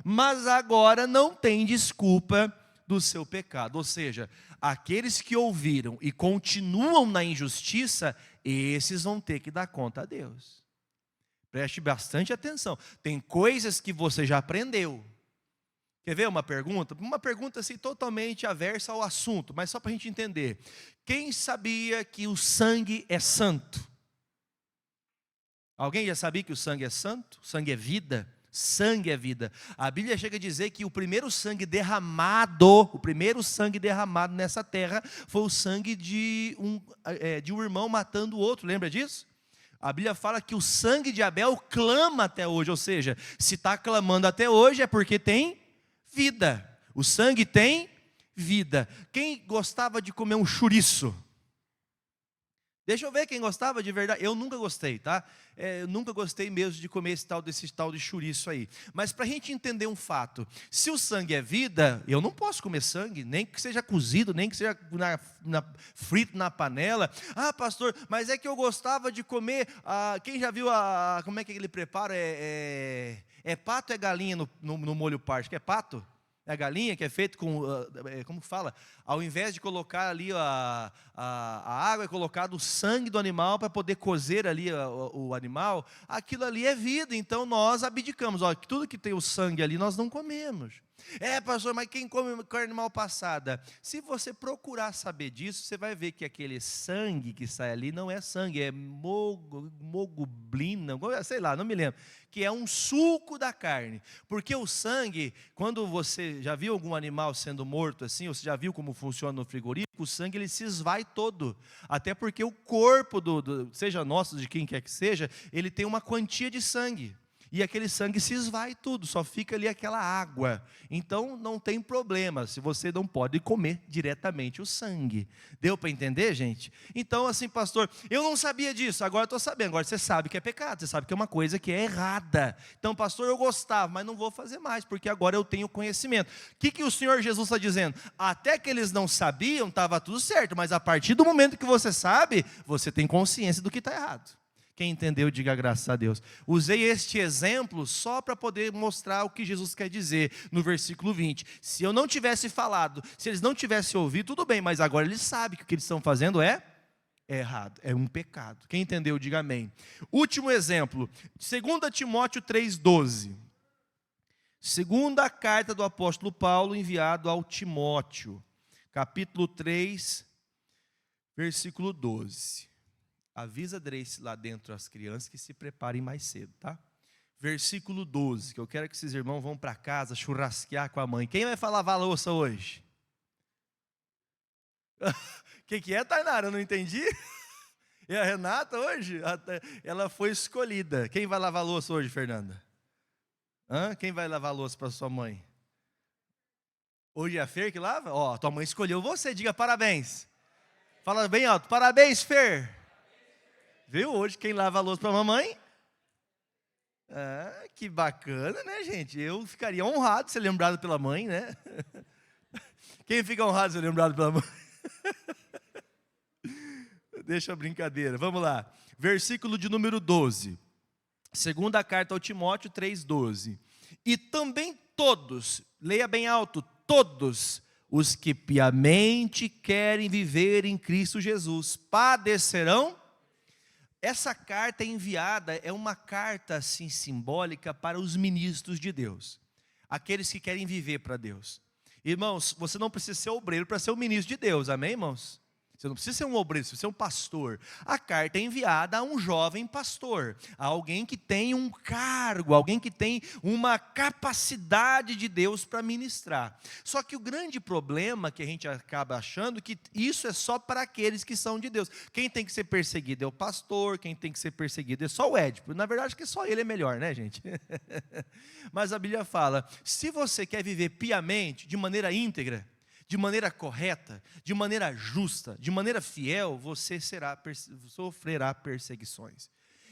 Mas agora não tem desculpa do seu pecado. Ou seja, aqueles que ouviram e continuam na injustiça, esses vão ter que dar conta a Deus. Preste bastante atenção. Tem coisas que você já aprendeu. Quer ver uma pergunta? Uma pergunta assim totalmente aversa ao assunto, mas só para a gente entender. Quem sabia que o sangue é santo? Alguém já sabia que o sangue é santo? O sangue é vida? Sangue é vida. A Bíblia chega a dizer que o primeiro sangue derramado nessa terra foi o sangue de um irmão matando o outro, lembra disso? A Bíblia fala que o sangue de Abel clama até hoje, ou seja, se está clamando até hoje é porque tem vida. O sangue tem vida. Quem gostava de comer um chouriço? Deixa eu ver quem gostava de verdade. Eu nunca gostei, tá? Eu nunca gostei mesmo de comer esse tal de chouriço aí. Mas para a gente entender um fato, se o sangue é vida, eu não posso comer sangue, nem que seja cozido, nem que seja frito na panela. Ah, pastor, mas é que eu gostava de comer, quem já viu como é que ele prepara? É pato ou é galinha no molho pardo? Acho que é pato? É a galinha que é feito com, como fala? Ao invés de colocar ali a água, é colocado o sangue do animal para poder cozer ali o animal. Aquilo ali é vida, então nós abdicamos. Tudo que tem o sangue ali nós não comemos. Pastor, mas quem come carne mal passada? Se você procurar saber disso, você vai ver que aquele sangue que sai ali não é sangue, é mogoblina, sei lá, não me lembro, que é um suco da carne. Porque o sangue, quando você já viu algum animal sendo morto assim, ou você já viu como funciona no frigorífico, o sangue ele se esvai todo. Até porque o corpo seja nosso, de quem quer que seja, ele tem uma quantia de sangue. E aquele sangue se esvai tudo, só fica ali aquela água. Então não tem problema, se você não pode comer diretamente o sangue. Deu para entender, gente? Então assim, pastor, eu não sabia disso, agora estou sabendo. Agora você sabe que é pecado, você sabe que é uma coisa que é errada. Então, pastor, eu gostava, mas não vou fazer mais, porque agora eu tenho conhecimento. O que o Senhor Jesus está dizendo? Até que eles não sabiam, estava tudo certo, mas a partir do momento que você sabe, você tem consciência do que está errado. Quem entendeu, diga graças a Deus. Usei este exemplo só para poder mostrar o que Jesus quer dizer no versículo 20. Se eu não tivesse falado, se eles não tivessem ouvido, tudo bem, mas agora eles sabem que o que eles estão fazendo é errado, é um pecado. Quem entendeu, diga amém. Último exemplo, 2 Timóteo 3,12. Segunda carta do apóstolo Paulo enviado ao Timóteo, capítulo 3, versículo 12. Avisa Grace lá dentro as crianças que se preparem mais cedo, tá? Versículo 12, que eu quero que esses irmãos vão para casa churrasquear com a mãe. Quem vai lavar a louça hoje? O que é, Tainara? Eu não entendi. E a Renata hoje? Ela foi escolhida. Quem vai lavar a louça hoje, Fernanda? Quem vai lavar a louça para sua mãe? Hoje é a Fer que lava? Ó, tua mãe escolheu você, diga parabéns. Fala bem alto, parabéns, Fer. Viu? Hoje quem lava a louça para a mamãe? Que bacana, né, gente? Eu ficaria honrado de ser lembrado pela mãe, né? Quem fica honrado de ser lembrado pela mãe? Deixa a brincadeira, vamos lá. Versículo de número 12. Segunda carta ao Timóteo 3,12. E também todos, leia bem alto, todos os que piamente querem viver em Cristo Jesus padecerão. Essa carta enviada é uma carta assim simbólica para os ministros de Deus, aqueles que querem viver para Deus. Irmãos, você não precisa ser obreiro para ser um ministro de Deus, amém, irmãos? Você não precisa ser um obreiro, você precisa ser um pastor. A carta é enviada a um jovem pastor, a alguém que tem um cargo, alguém que tem uma capacidade de Deus para ministrar. Só que o grande problema que a gente acaba achando que isso é só para aqueles que são de Deus. Quem tem que ser perseguido é o pastor, quem tem que ser perseguido é só o Édipo. Na verdade, que só ele é melhor, né, gente? Mas a Bíblia fala, se você quer viver piamente, de maneira íntegra, de maneira correta, de maneira justa, de maneira fiel, você sofrerá perseguições.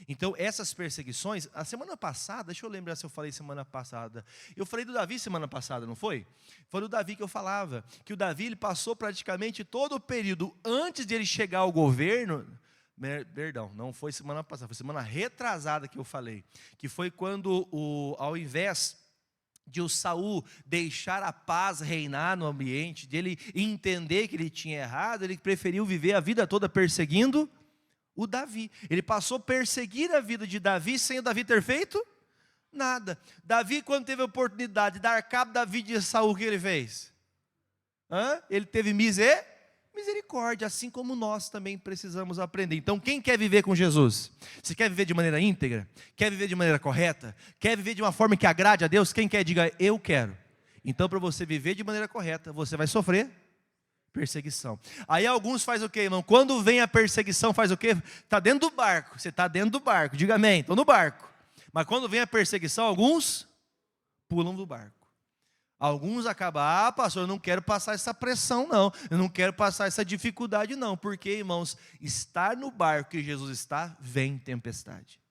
Então, essas perseguições, a semana passada, deixa eu lembrar se eu falei semana passada. Eu falei do Davi semana passada, não foi? Foi do Davi que eu falava, que o Davi ele passou praticamente todo o período antes de ele chegar ao governo. Perdão, não foi semana passada, foi semana retrasada que eu falei, que foi quando, ao invés de o Saul deixar a paz reinar no ambiente, de ele entender que ele tinha errado, ele preferiu viver a vida toda perseguindo o Davi. Ele passou a perseguir a vida de Davi sem o Davi ter feito nada. Davi, quando teve a oportunidade de dar cabo da vida de Saul, o que ele fez? Ele teve misericórdia, assim como nós também precisamos aprender. Então, quem quer viver com Jesus? Você quer viver de maneira íntegra? Quer viver de maneira correta? Quer viver de uma forma que agrade a Deus? Quem quer, diga, eu quero. Então, para você viver de maneira correta, você vai sofrer perseguição. Aí alguns fazem o quê, irmão? Quando vem a perseguição, faz o quê? Está dentro do barco. Você está dentro do barco, diga amém, estou no barco. Mas quando vem a perseguição, alguns pulam do barco. Alguns acabam, pastor, eu não quero passar essa pressão não, eu não quero passar essa dificuldade não, porque, irmãos, estar no barco que Jesus está, vem tempestade.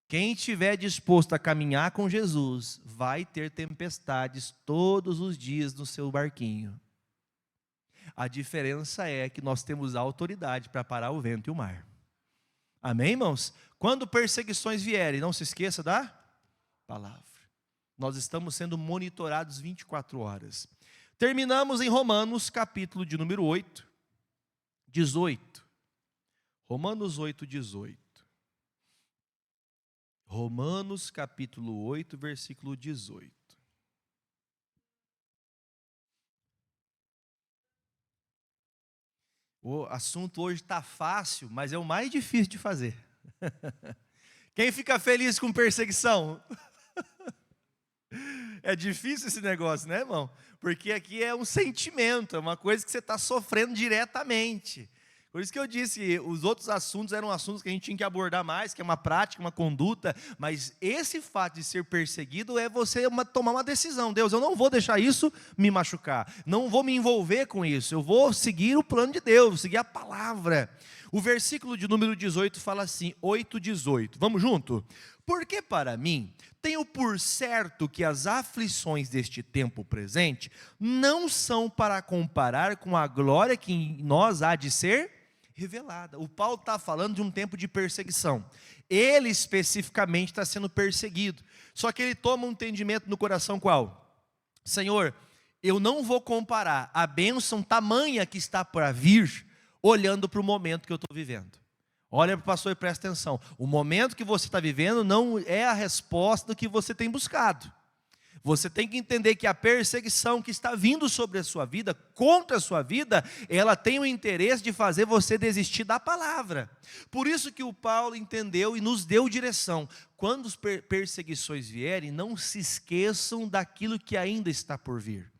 Quem estiver disposto a caminhar com Jesus, vai ter tempestades todos os dias no seu barquinho. A diferença é que nós temos a autoridade para parar o vento e o mar. Amém, irmãos? Quando perseguições vierem, não se esqueça da palavra. Nós estamos sendo monitorados 24 horas. Terminamos em Romanos, capítulo de número 8, 18. Romanos 8, 18. Romanos, capítulo 8, versículo 18. O assunto hoje está fácil, mas é o mais difícil de fazer. Quem fica feliz com perseguição? É difícil esse negócio, né, irmão? Porque aqui é um sentimento, é uma coisa que você está sofrendo diretamente. Por isso que eu disse, os outros assuntos eram assuntos que a gente tinha que abordar mais, que é uma prática, uma conduta, mas esse fato de ser perseguido é você tomar uma decisão. Deus, eu não vou deixar isso me machucar, não vou me envolver com isso, eu vou seguir o plano de Deus, seguir a palavra. O versículo de número 18 fala assim, 8:18, vamos junto? Porque para mim, tenho por certo que as aflições deste tempo presente não são para comparar com a glória que em nós há de ser revelada. O Paulo está falando de um tempo de perseguição. Ele especificamente está sendo perseguido. Só que ele toma um entendimento no coração qual? Senhor, eu não vou comparar a bênção tamanha que está para vir, olhando para o momento que eu estou vivendo. Olha para o pastor e presta atenção. O momento que você está vivendo não é a resposta do que você tem buscado. Você tem que entender que a perseguição que está vindo sobre a sua vida, contra a sua vida, ela tem o interesse de fazer você desistir da palavra. Por isso que o Paulo entendeu e nos deu direção. Quando as perseguições vierem, não se esqueçam daquilo que ainda está por vir.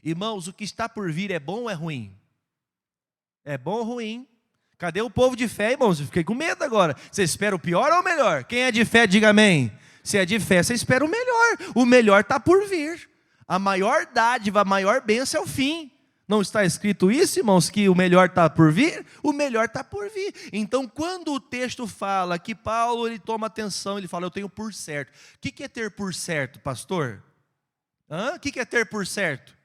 Irmãos, o que está por vir é bom ou é ruim? É bom ou ruim? Cadê o povo de fé, irmãos? Eu fiquei com medo agora. Você espera o pior ou o melhor? Quem é de fé, diga amém. Se é de fé, você espera o melhor. O melhor está por vir. A maior dádiva, a maior bênção é o fim. Não está escrito isso, irmãos, que o melhor está por vir? O melhor está por vir. Então, quando o texto fala que Paulo, ele toma atenção, ele fala, eu tenho por certo. O que é ter por certo, pastor? O que é ter por certo?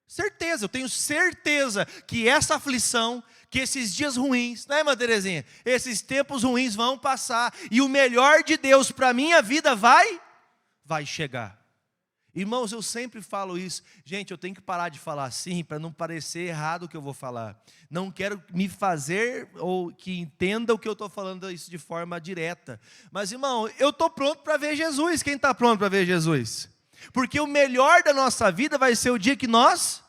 Certeza, eu tenho certeza que essa aflição, que esses dias ruins, né, irmã Terezinha? Esses tempos ruins vão passar e o melhor de Deus para a minha vida vai chegar. Irmãos, eu sempre falo isso. Gente, eu tenho que parar de falar assim para não parecer errado o que eu vou falar. Não quero me fazer ou que entenda o que eu estou falando isso de forma direta. Mas, irmão, eu estou pronto para ver Jesus. Quem está pronto para ver Jesus? Porque o melhor da nossa vida vai ser o dia que nós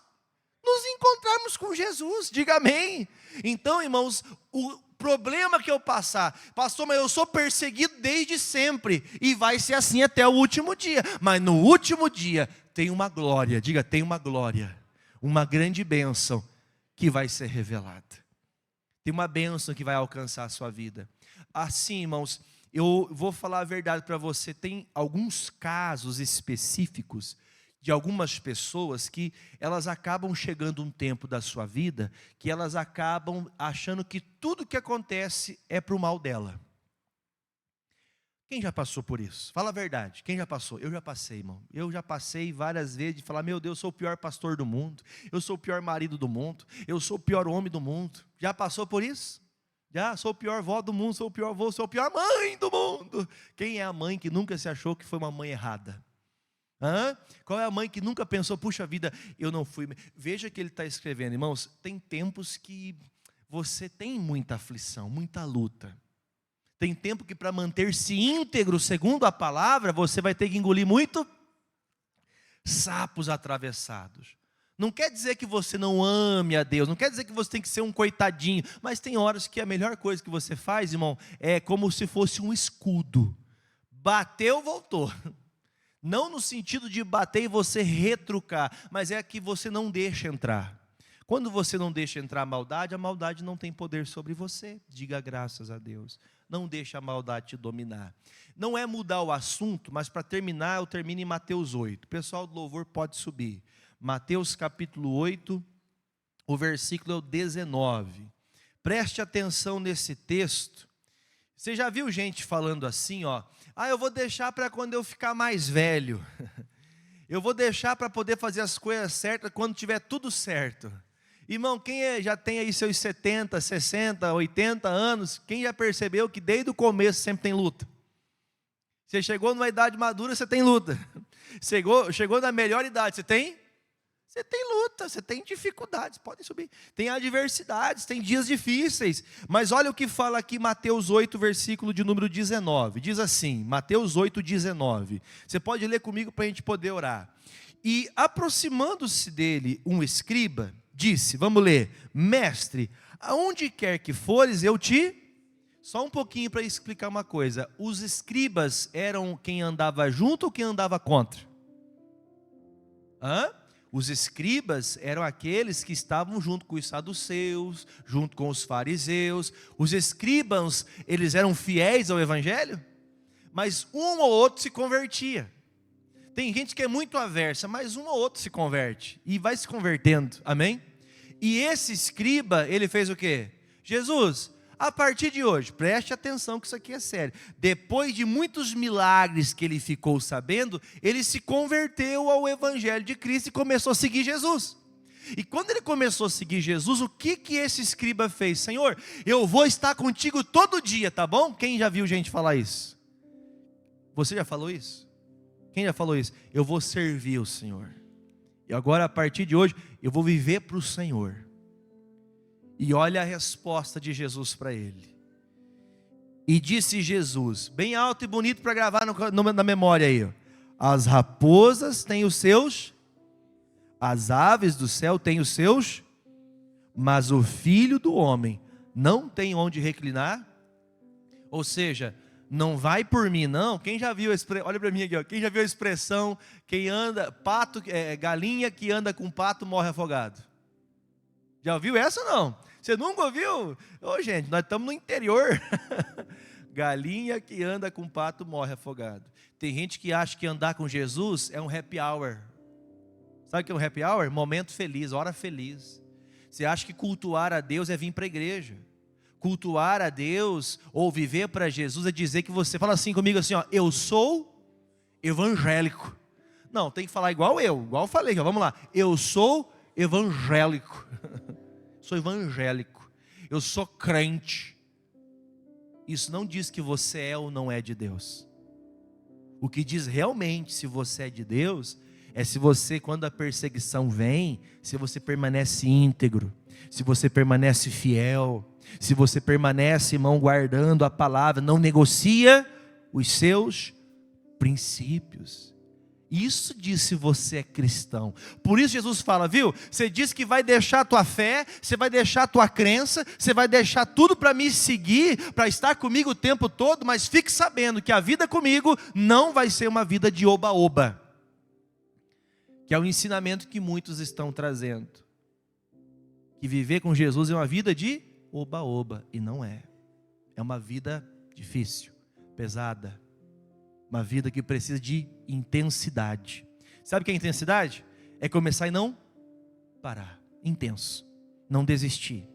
nos encontrarmos com Jesus, diga amém. Então, irmãos, o problema que eu passar, pastor, mas eu sou perseguido desde sempre, e vai ser assim até o último dia, mas no último dia tem uma glória, diga, tem uma glória, uma grande bênção que vai ser revelada, tem uma bênção que vai alcançar a sua vida. Assim, irmãos, eu vou falar a verdade para você, tem alguns casos específicos de algumas pessoas que elas acabam chegando um tempo da sua vida, que elas acabam achando que tudo que acontece é para o mal dela. Quem já passou por isso? Fala a verdade, quem já passou? Eu já passei, irmão. Eu já passei várias vezes de falar, meu Deus, eu sou o pior pastor do mundo, eu sou o pior marido do mundo, eu sou o pior homem do mundo. Já passou por isso? Já, sou o pior vó do mundo, sou o pior avô, sou a pior mãe do mundo. Quem é a mãe que nunca se achou que foi uma mãe errada? Qual é a mãe que nunca pensou, puxa vida, eu não fui? Veja que ele está escrevendo, irmãos, tem tempos que você tem muita aflição, muita luta. Tem tempo que para manter-se íntegro, segundo a palavra, você vai ter que engolir muito sapos atravessados. Não quer dizer que você não ame a Deus, não quer dizer que você tem que ser um coitadinho, mas tem horas que a melhor coisa que você faz, irmão, é como se fosse um escudo. Bateu, voltou. Não no sentido de bater e você retrucar, mas é que você não deixa entrar. Quando você não deixa entrar a maldade não tem poder sobre você. Diga graças a Deus. Não deixa a maldade te dominar. Não é mudar o assunto, mas para terminar, eu termino em Mateus 8. O pessoal do louvor pode subir. Mateus capítulo 8, o versículo é o 19. Preste atenção nesse texto. Você já viu gente falando assim, ó? Eu vou deixar para quando eu ficar mais velho. Eu vou deixar para poder fazer as coisas certas quando tiver tudo certo. Irmão, quem já tem aí seus 70, 60, 80 anos, quem já percebeu que desde o começo sempre tem luta? Você chegou numa idade madura, você tem luta. Chegou na melhor idade, você tem? Você tem luta, você tem dificuldades, podem subir. Tem adversidades, tem dias difíceis. Mas olha o que fala aqui Mateus 8, versículo de número 19. Diz assim, Mateus 8, 19. Você pode ler comigo para a gente poder orar. E aproximando-se dele um escriba, disse, vamos ler, mestre, aonde quer que fores, eu te... Só um pouquinho para explicar uma coisa. Os escribas eram quem andava junto ou quem andava contra? Os escribas eram aqueles que estavam junto com os saduceus, junto com os fariseus. Os escribas, eles eram fiéis ao evangelho, mas um ou outro se convertia. Tem gente que é muito aversa, mas um ou outro se converte e vai se convertendo, amém? E esse escriba, ele fez o quê? Jesus, a partir de hoje, preste atenção que isso aqui é sério. Depois de muitos milagres que ele ficou sabendo, ele se converteu ao evangelho de Cristo e começou a seguir Jesus. E quando ele começou a seguir Jesus, o que esse escriba fez? Senhor, eu vou estar contigo todo dia, tá bom? Quem já viu gente falar isso? Você já falou isso? Quem já falou isso? Eu vou servir o Senhor. E agora, a partir de hoje, eu vou viver para o Senhor. E olha a resposta de Jesus para ele. E disse Jesus, bem alto e bonito para gravar na memória aí. As raposas têm os seus, as aves do céu têm os seus, mas o Filho do Homem não tem onde reclinar. Ou seja, não vai por mim não. Quem já viu, olha para mim aqui, ó. Quem já viu a expressão, quem anda, galinha que anda com pato morre afogado? Já ouviu essa ou não? Você nunca ouviu? Ô gente, nós estamos no interior. Galinha que anda com pato morre afogado. Tem gente que acha que andar com Jesus é um happy hour. Sabe o que é um happy hour? Momento feliz, hora feliz. Você acha que cultuar a Deus é vir para a igreja. Cultuar a Deus ou viver para Jesus é dizer que você, fala assim comigo assim, ó, eu sou evangélico. Não, tem que falar igual eu falei, ó, vamos lá. Eu sou evangélico. Sou evangélico. Eu sou crente. Isso não diz que você é ou não é de Deus. O que diz realmente se você é de Deus é se você, quando a perseguição vem, se você permanece íntegro, se você permanece fiel, se você permanece, irmão, guardando a palavra, não negocia os seus princípios. Isso diz se você é cristão. Por isso Jesus fala, viu? Você diz que vai deixar a tua fé, você vai deixar a tua crença, você vai deixar tudo para me seguir, para estar comigo o tempo todo, mas fique sabendo que a vida comigo não vai ser uma vida de oba-oba. Que é o ensinamento que muitos estão trazendo. Que viver com Jesus é uma vida de oba-oba, e não é. É uma vida difícil, pesada. Uma vida que precisa de intensidade. Sabe o que é intensidade? É começar e não parar. Intenso. Não desistir.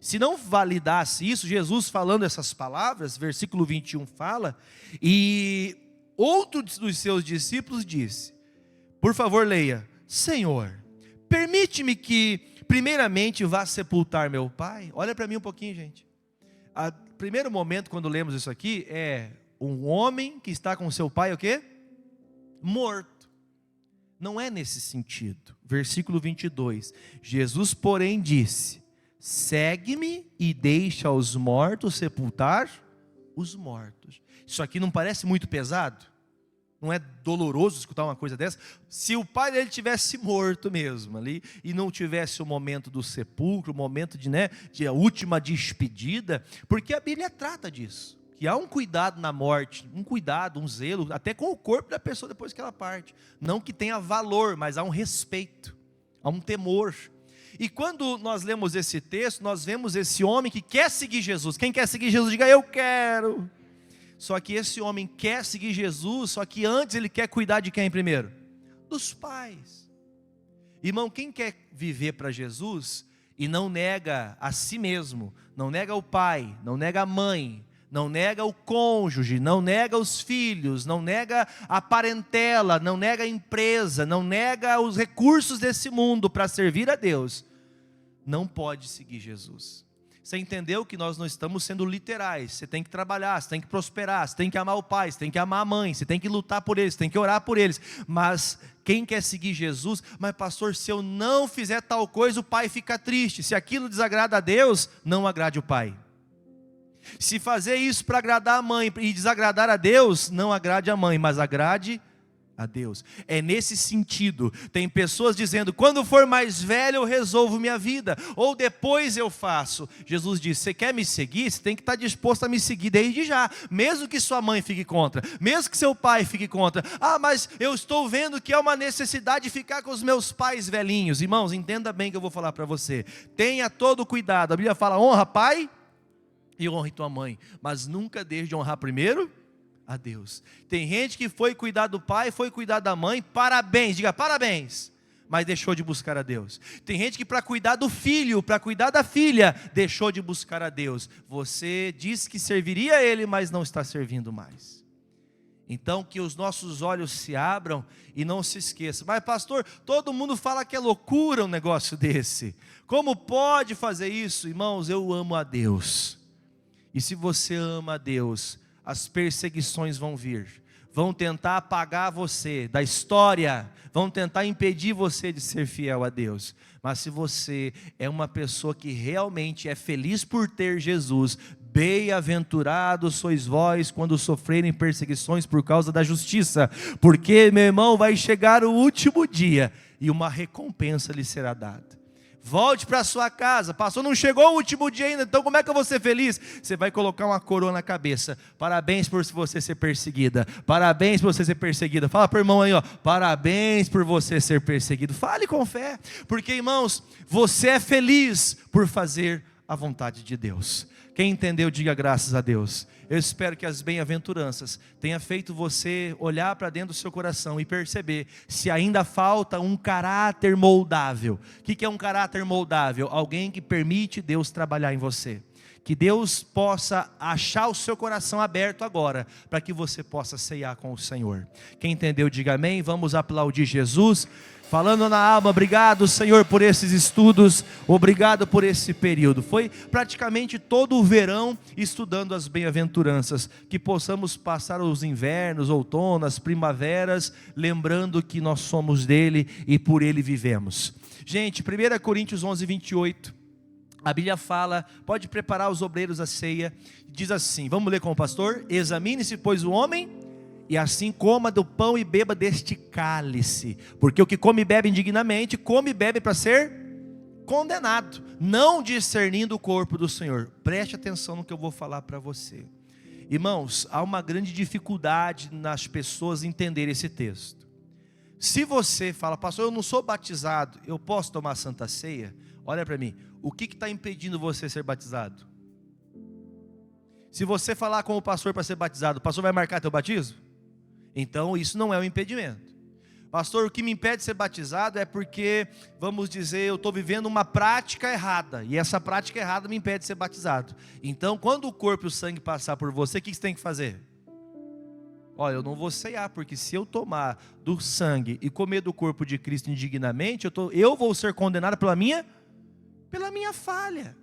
Se não validasse isso, Jesus falando essas palavras, versículo 21 fala, e outro dos seus discípulos disse, por favor leia, Senhor, permite-me que primeiramente vá sepultar meu pai. Olha para mim um pouquinho, gente. O primeiro momento quando lemos isso aqui é um homem que está com seu pai o quê? Morto. Não é nesse sentido. Versículo 22. Jesus, porém, disse, segue-me e deixa os mortos sepultar os mortos. Isso aqui não parece muito pesado? Não é doloroso escutar uma coisa dessa? Se o pai dele tivesse morto mesmo ali, e não tivesse o momento do sepulcro, o momento de a última despedida, porque a Bíblia trata disso, que há um cuidado na morte, um cuidado, um zelo, até com o corpo da pessoa depois que ela parte. Não que tenha valor, mas há um respeito, há um temor. E quando nós lemos esse texto, nós vemos esse homem que quer seguir Jesus. Quem quer seguir Jesus, diga eu quero. Só que esse homem quer seguir Jesus, só que antes ele quer cuidar de quem primeiro? Dos pais. Irmão, quem quer viver para Jesus e não nega a si mesmo, não nega o pai, não nega a mãe, não nega o cônjuge, não nega os filhos, não nega a parentela, não nega a empresa, não nega os recursos desse mundo para servir a Deus, não pode seguir Jesus. Você entendeu que nós não estamos sendo literais. Você tem que trabalhar, você tem que prosperar, você tem que amar o pai, você tem que amar a mãe, você tem que lutar por eles, você tem que orar por eles. Mas quem quer seguir Jesus, mas pastor, se eu não fizer tal coisa, o pai fica triste. Se aquilo desagrada a Deus, não agrade o pai. Se fazer isso para agradar a mãe e desagradar a Deus, não agrade a mãe, mas agrade a Deus. É nesse sentido. Tem pessoas dizendo: quando for mais velho eu resolvo minha vida, ou depois eu faço. Jesus disse: você quer me seguir? Você tem que estar disposto a me seguir desde já, mesmo que sua mãe fique contra, mesmo que seu pai fique contra. Ah, mas eu estou vendo que é uma necessidade de ficar com os meus pais velhinhos. Irmãos, entenda bem o que eu vou falar para você. Tenha todo cuidado. A Bíblia fala: honra pai e honre tua mãe, mas nunca deixe de honrar primeiro a Deus. Tem gente que foi cuidar do pai, foi cuidar da mãe, parabéns, diga parabéns, mas deixou de buscar a Deus. Tem gente que para cuidar do filho, para cuidar da filha, deixou de buscar a Deus. Você disse que serviria a Ele, mas não está servindo mais. Então que os nossos olhos se abram e não se esqueçam. Mas pastor, todo mundo fala que é loucura um negócio desse. Como pode fazer isso? Irmãos, eu amo a Deus. E se você ama a Deus, as perseguições vão vir, vão tentar apagar você da história, vão tentar impedir você de ser fiel a Deus. Mas se você é uma pessoa que realmente é feliz por ter Jesus, bem-aventurados sois vós quando sofrerem perseguições por causa da justiça, porque, meu irmão, vai chegar o último dia e uma recompensa lhe será dada. Volte para sua casa. Pastor, não chegou o último dia ainda, então como é que eu vou ser feliz? Você vai colocar uma coroa na cabeça. Parabéns por você ser perseguida. Parabéns por você ser perseguida. Fala para o irmão aí, ó. Parabéns por você ser perseguido. Fale com fé, porque, irmãos, você é feliz por fazer a vontade de Deus. Quem entendeu, diga graças a Deus. Eu espero que as bem-aventuranças tenham feito você olhar para dentro do seu coração e perceber se ainda falta um caráter moldável. O que é um caráter moldável? Alguém que permite Deus trabalhar em você. Que Deus possa achar o seu coração aberto agora, para que você possa ceiar com o Senhor. Quem entendeu, diga amém. Vamos aplaudir Jesus. Falando na alma, obrigado, Senhor, por esses estudos, obrigado por esse período. Foi praticamente todo o verão estudando as bem-aventuranças, que possamos passar os invernos, outonos, primaveras, lembrando que nós somos dele e por ele vivemos. Gente, 1 Coríntios 11, 28, a Bíblia fala, pode preparar os obreiros a ceia, diz assim, vamos ler com o pastor: examine-se, pois, o homem, e assim coma do pão e beba deste cálice, porque o que come e bebe indignamente, come e bebe para ser condenado, não discernindo o corpo do Senhor. Preste atenção no que eu vou falar para você. Irmãos, há uma grande dificuldade nas pessoas entenderem esse texto. Se você fala: pastor, eu não sou batizado, eu posso tomar a Santa Ceia? Olha para mim, o que está impedindo você ser batizado? Se você falar com o pastor para ser batizado, o pastor vai marcar teu batismo? Então isso não é um impedimento. Pastor, o que me impede de ser batizado é porque, vamos dizer, eu estou vivendo uma prática errada, e essa prática errada me impede de ser batizado. Então quando o corpo e o sangue passar por você, o que você tem que fazer? Olha, eu não vou ceiar, porque se eu tomar do sangue e comer do corpo de Cristo indignamente, eu vou ser condenado pela minha falha.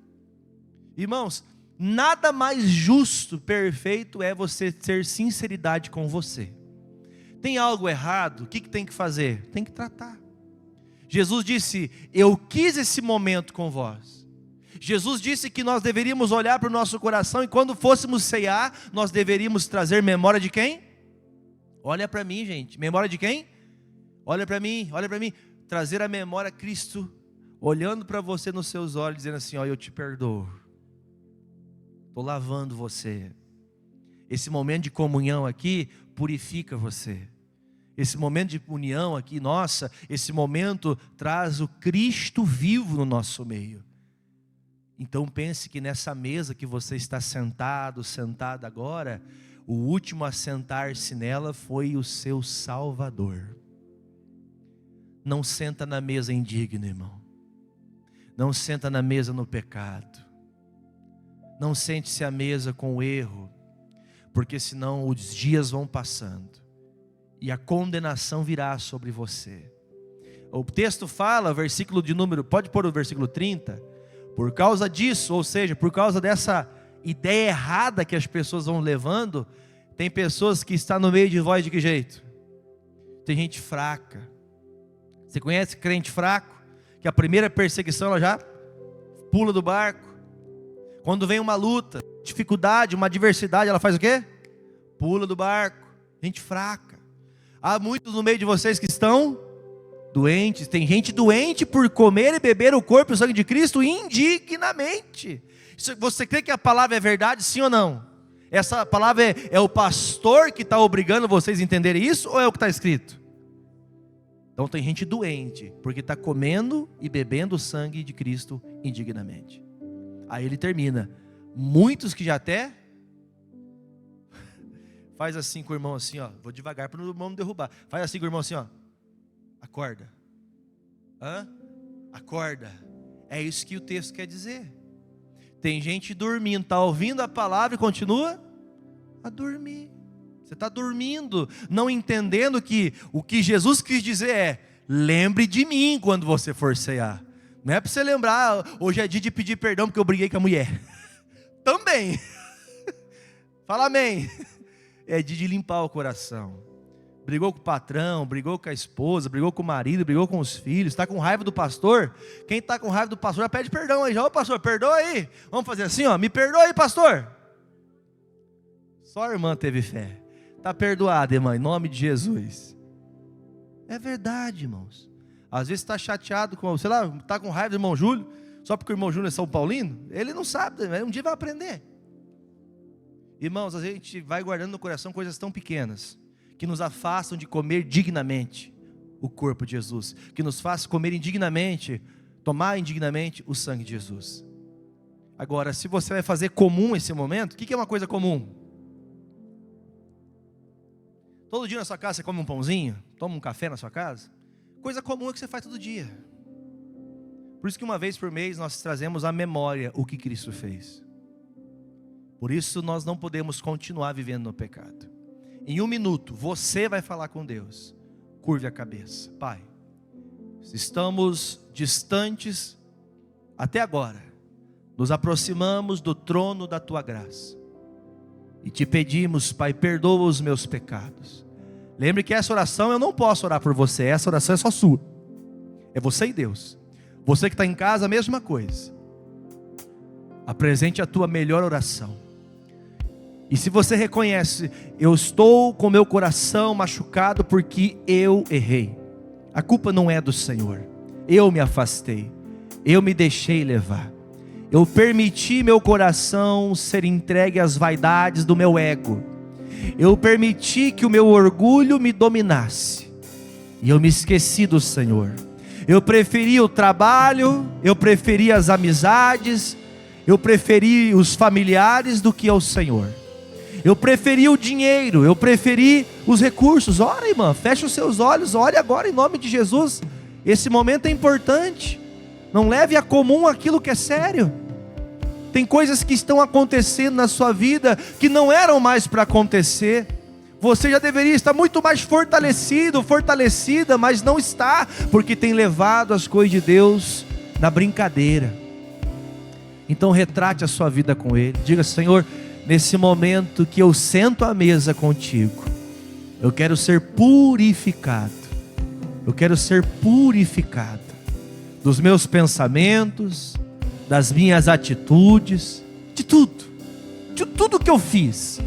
Irmãos, nada mais justo, perfeito é você ter sinceridade com você. Tem algo errado, o que tem que fazer? Tem que tratar. Jesus disse: eu quis esse momento com vós. Jesus disse que nós deveríamos olhar para o nosso coração e quando fôssemos ceiar, nós deveríamos trazer memória de quem? Olha para mim, gente, memória de quem? Olha para mim, trazer a memória a Cristo, olhando para você nos seus olhos, dizendo assim: ó, eu te perdoo, estou lavando você. Esse momento de comunhão aqui purifica você. Esse momento de união aqui, nossa, esse momento traz o Cristo vivo no nosso meio. Então pense que nessa mesa que você está sentado, sentada agora, o último a sentar-se nela foi o seu Salvador. Não senta na mesa indigno, irmão. Não senta na mesa no pecado. Não sente-se à mesa com o erro, porque senão os dias vão passando e a condenação virá sobre você. O texto fala, versículo de número, pode pôr o versículo 30, por causa disso, ou seja, por causa dessa ideia errada que as pessoas vão levando, tem pessoas que estão no meio de vós de que jeito? Tem gente fraca. Você conhece crente fraco? Que a primeira perseguição ela já pula do barco. Quando vem uma luta, dificuldade, uma adversidade, ela faz o quê? Pula do barco. Gente fraca. Há muitos no meio de vocês que estão doentes. Tem gente doente por comer e beber o corpo e o sangue de Cristo indignamente. Você crê que a palavra é verdade, sim ou não? Essa palavra é o pastor que está obrigando vocês a entenderem isso, ou é o que está escrito? Então tem gente doente, porque está comendo e bebendo o sangue de Cristo indignamente. Aí ele termina. Muitos que já até faz assim com o irmão assim, ó. Vou devagar para o irmão não derrubar. Faz assim com o irmão assim, ó. Acorda. Acorda. É isso que o texto quer dizer. Tem gente dormindo, está ouvindo a palavra e continua a dormir. Você está dormindo, não entendendo que o que Jesus quis dizer é: lembre de mim quando você for cear. Não é para você lembrar, hoje é dia de pedir perdão porque eu briguei com a mulher. Também. Fala amém. É dia de limpar o coração. Brigou com o patrão, brigou com a esposa, brigou com o marido, brigou com os filhos, está com raiva do pastor. Quem está com raiva do pastor já pede perdão aí. Já, ô pastor, perdoa aí. Vamos fazer assim, ó. Me perdoa aí, pastor. Só a irmã teve fé. Está perdoada, irmã, em nome de Jesus. É verdade, irmãos. Às vezes está chateado com, sei lá, está com raiva do irmão Júlio, só porque o irmão Júlio é São Paulino. Ele não sabe, um dia vai aprender. Irmãos, a gente vai guardando no coração coisas tão pequenas que nos afastam de comer dignamente o corpo de Jesus, que nos faz comer indignamente, tomar indignamente o sangue de Jesus. Agora, se você vai fazer comum esse momento, o que é uma coisa comum? Todo dia na sua casa você come um pãozinho, toma um café na sua casa? Coisa comum é que você faz todo dia. Por isso que uma vez por mês nós trazemos à memória o que Cristo fez. Por isso nós não podemos continuar vivendo no pecado. Em 1 minuto, você vai falar com Deus. Curve a cabeça. Pai, estamos distantes até agora. Nos aproximamos do trono da Tua graça. E te pedimos, Pai, perdoa os meus pecados. Lembre que essa oração eu não posso orar por você. Essa oração é só sua. É você e Deus. Você que está em casa, a mesma coisa. Apresente a tua melhor oração. E se você reconhece, eu estou com meu coração machucado porque eu errei. A culpa não é do Senhor. Eu me afastei. Eu me deixei levar. Eu permiti meu coração ser entregue às vaidades do meu ego. Eu permiti que o meu orgulho me dominasse. E eu me esqueci do Senhor. Eu preferi o trabalho, eu preferi as amizades, eu preferi os familiares do que ao Senhor. Eu preferi o dinheiro, eu preferi os recursos. Ora, irmã, fecha os seus olhos, ore agora em nome de Jesus. Esse momento é importante. Não leve a comum aquilo que é sério. Tem coisas que estão acontecendo na sua vida que não eram mais para acontecer. Você já deveria estar muito mais fortalecido, fortalecida, mas não está, porque tem levado as coisas de Deus na brincadeira. Então retrate a sua vida com Ele. Diga: Senhor, nesse momento que eu sento à mesa contigo, eu quero ser purificado. Eu quero ser purificado dos meus pensamentos, das minhas atitudes, de tudo que eu fiz,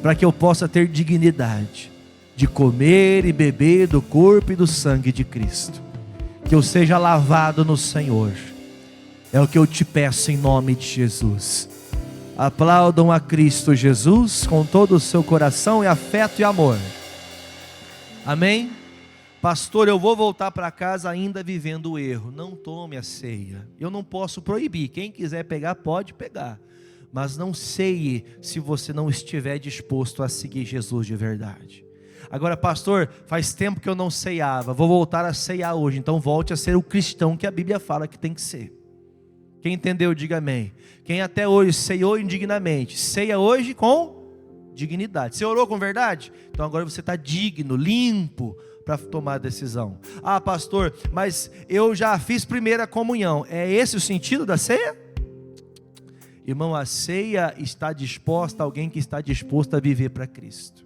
para que eu possa ter dignidade de comer e beber do corpo e do sangue de Cristo. Que eu seja lavado no Senhor. É o que eu te peço em nome de Jesus. Aplaudam a Cristo Jesus com todo o seu coração e afeto e amor. Amém? Pastor, eu vou voltar para casa ainda vivendo o erro. Não tome a ceia. Eu não posso proibir. Quem quiser pegar, pode pegar. Mas não ceie se você não estiver disposto a seguir Jesus de verdade. Agora, pastor, faz tempo que eu não ceiava. Vou voltar a ceiar hoje. Então volte a ser o cristão que a Bíblia fala que tem que ser. Quem entendeu, diga amém. Quem até hoje ceiou indignamente, ceia hoje com dignidade. Você orou com verdade? Então agora você está digno, limpo para tomar a decisão. Ah, pastor, mas eu já fiz primeira comunhão. É esse o sentido da ceia? Irmão, a ceia está disposta a alguém que está disposto a viver para Cristo.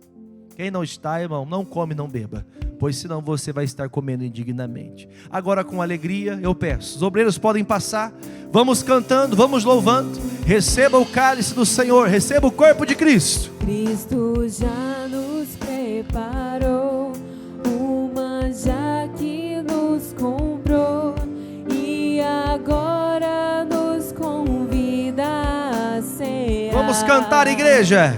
Quem não está, irmão, não come, não beba, pois senão você vai estar comendo indignamente. Agora com alegria eu peço, os obreiros podem passar, vamos cantando, vamos louvando. Receba o cálice do Senhor, receba o corpo de Cristo. Cristo já nos preparou Vamos cantar, igreja.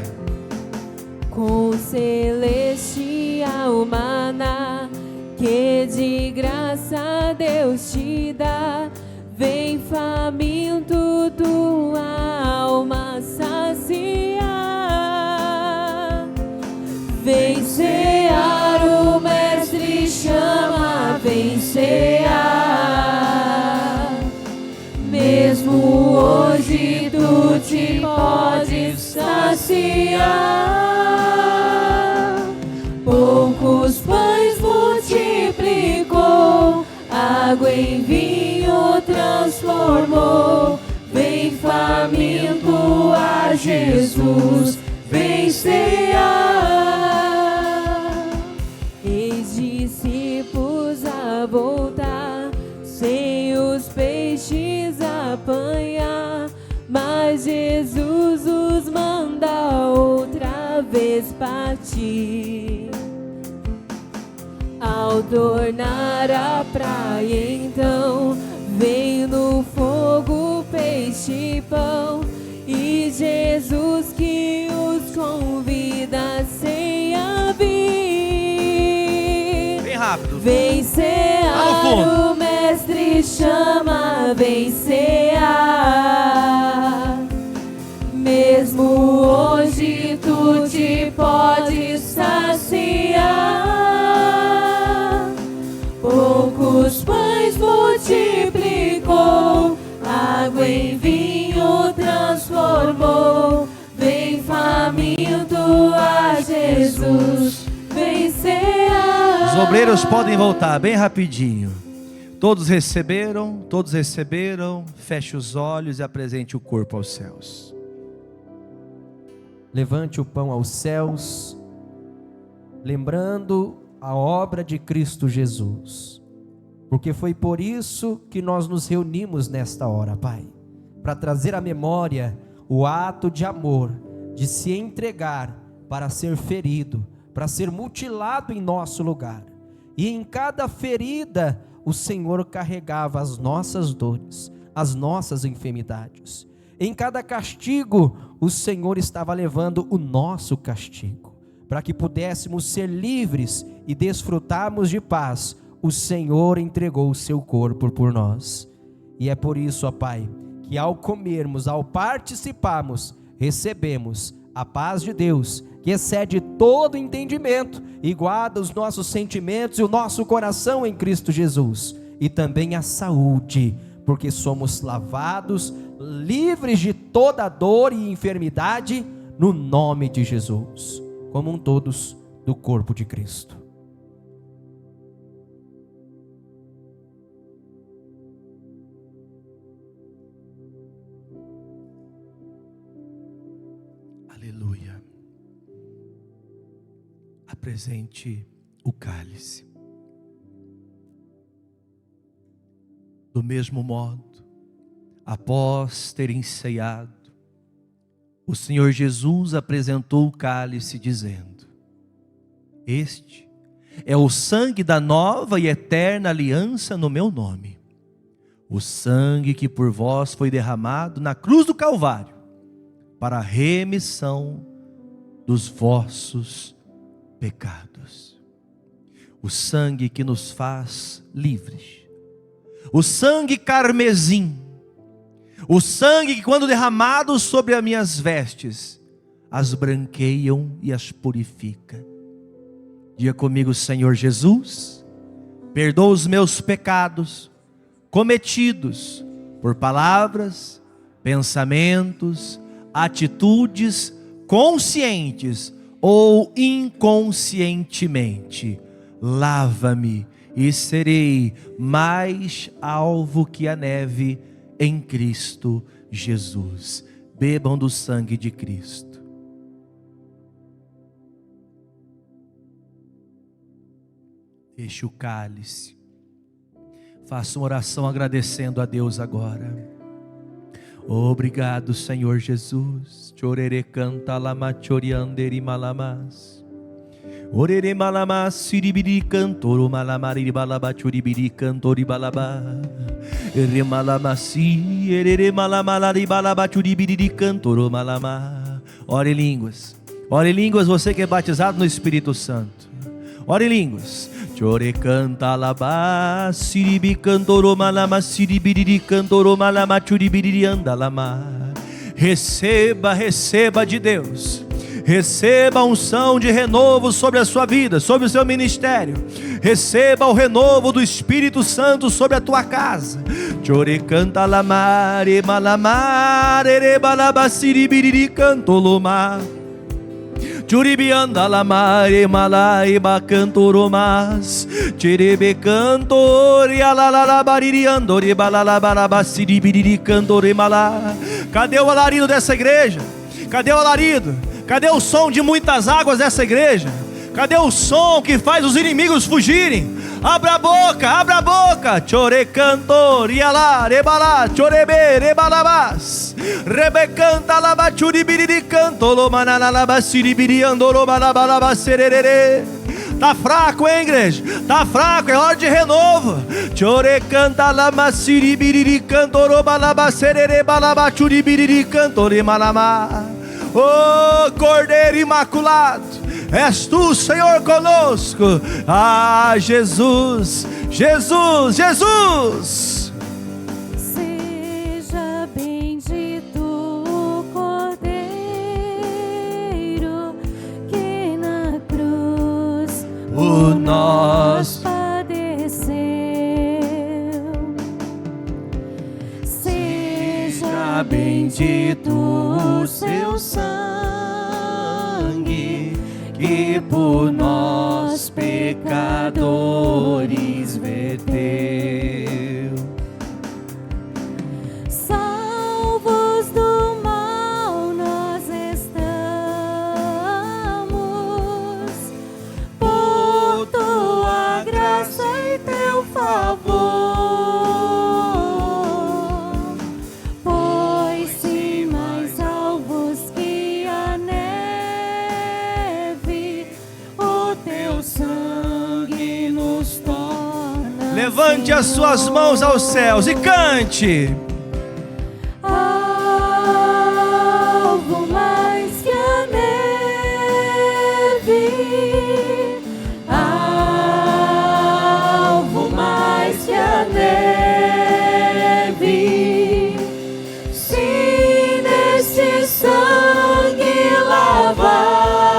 Com celestial maná que de graça Deus te dá, vem faminto tua alma saciar. Vem cear, o mestre chama, vem cear. Mesmo hoje tu te podes saciar. Poucos pães multiplicou, água em vinho transformou. Vem faminto a Jesus, vem cear. Eis discípulos a voltar, sem os peixes apanhar, mas Jesus os manda outra vez partir. Ao tornar a praia então, vem no fogo peixe e pão, e Jesus que os convida sem vir. Bem rápido. Vem cear, o mestre chama, vem cear. Mesmo hoje tu te podes saciar. Poucos pães multiplicou, água em vinho transformou. Vem faminto a Jesus, vem cear. Os obreiros podem voltar bem rapidinho. Todos receberam? Todos receberam? Feche os olhos e apresente o corpo aos céus. Levante o pão aos céus, lembrando a obra de Cristo Jesus, porque foi por isso que nós nos reunimos nesta hora, Pai, para trazer à memória o ato de amor, de se entregar para ser ferido, para ser mutilado em nosso lugar, e em cada ferida o Senhor carregava as nossas dores, as nossas enfermidades. Em cada castigo o Senhor estava levando o nosso castigo, para que pudéssemos ser livres e desfrutarmos de paz. O Senhor entregou o seu corpo por nós, e é por isso, ó Pai, que ao comermos, ao participarmos, recebemos a paz de Deus, que excede todo entendimento, e guarda os nossos sentimentos e o nosso coração em Cristo Jesus, e também a saúde, porque somos lavados, livres de toda dor e enfermidade, no nome de Jesus, como todos do corpo de Cristo. Aleluia. Apresente o cálice. Do mesmo modo, após terem ceado, o Senhor Jesus apresentou o cálice dizendo: este é o sangue da nova e eterna aliança no meu nome, o sangue que por vós foi derramado na cruz do Calvário, para a remissão dos vossos pecados. O sangue que nos faz livres, o sangue carmesim, o sangue que quando derramado sobre as minhas vestes, as branqueiam e as purifica. Diga comigo: Senhor Jesus, perdoa os meus pecados cometidos por palavras, pensamentos, atitudes conscientes ou inconscientemente. Lava-me e serei mais alvo que a neve em Cristo Jesus. Bebam do sangue de Cristo. Deixe o cálice. Faça uma oração agradecendo a Deus agora. Obrigado, Senhor Jesus. Chorere canta lama chorianderi malamas. Orere malamas siribiri cantoro malamari balaba churibiri cantori balaba. Ere malamasi erere malamalari balaba churibiri cantoro malama. Ore em línguas. Ore em línguas, você que é batizado no Espírito Santo. Ore em línguas. Chore canta laba, siribi cantoroma lama, siribiriri cantoroma lama, churibiriri andalama. Receba, receba de Deus. Receba a unção de renovo sobre a sua vida, sobre o seu ministério. Receba o renovo do Espírito Santo sobre a tua casa. Chore canta lamare malamare rebalaba siribiriri cantoloma. Churibianda lamare malaiba cantoromas. Cherebe cantori alalalabaririando rebalalabaraba siribiriri cantoremala. Cadê o alarido dessa igreja? Cadê o alarido? Cadê o som de muitas águas dessa igreja? Cadê o som que faz os inimigos fugirem? Abra a boca, abra a boca. Chore cantor, ialá, rebalá, chorebe, rebalabás. Rebecanta, laba, churibiriri, canto, lomanalaba, siribiri, andoroba, labalaba, sererere. Tá fraco, hein, igreja? Tá fraco, é hora de renovo. Chore canta, lama, siribiriri, cantoroba, laba, serere, balaba, churibiriri, cantore, malamá. Oh, Cordeiro Imaculado, és tu, Senhor, conosco. Ah, Jesus, Jesus, Jesus. Seja bendito o Cordeiro que na cruz Por nós padeceu. Seja bendito o seu sangue que por nós pecadores verteu. Salvos do mal nós estamos, por tua graça e teu favor, pois se mais alvos que a neve, o teu sangue nos torna. Levante as suas mãos aos céus e cante. Alvo mais que a neve, alvo mais que a neve, se neste sangue lavado,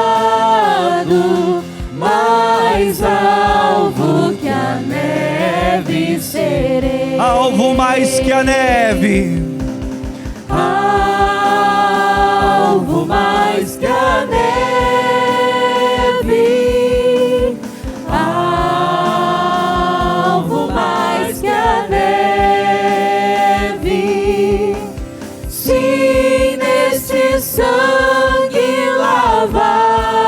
mais alvo que a neve serei. Alvo mais que a neve. Alvo mais que a neve, alvo mais que a neve, se neste sangue lavado,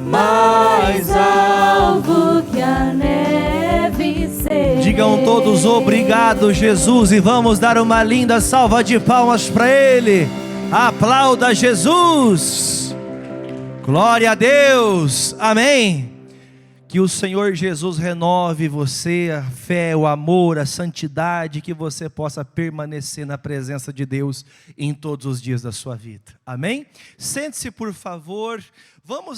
mais alvo que a neve serei. Digam todos obrigado, Jesus, e vamos dar uma linda salva de palmas para Ele. Aplauda Jesus. Glória a Deus. Amém. Que o Senhor Jesus renove você, a fé, o amor, a santidade, que você possa permanecer na presença de Deus em todos os dias da sua vida. Amém? Sente-se, por favor. Vamos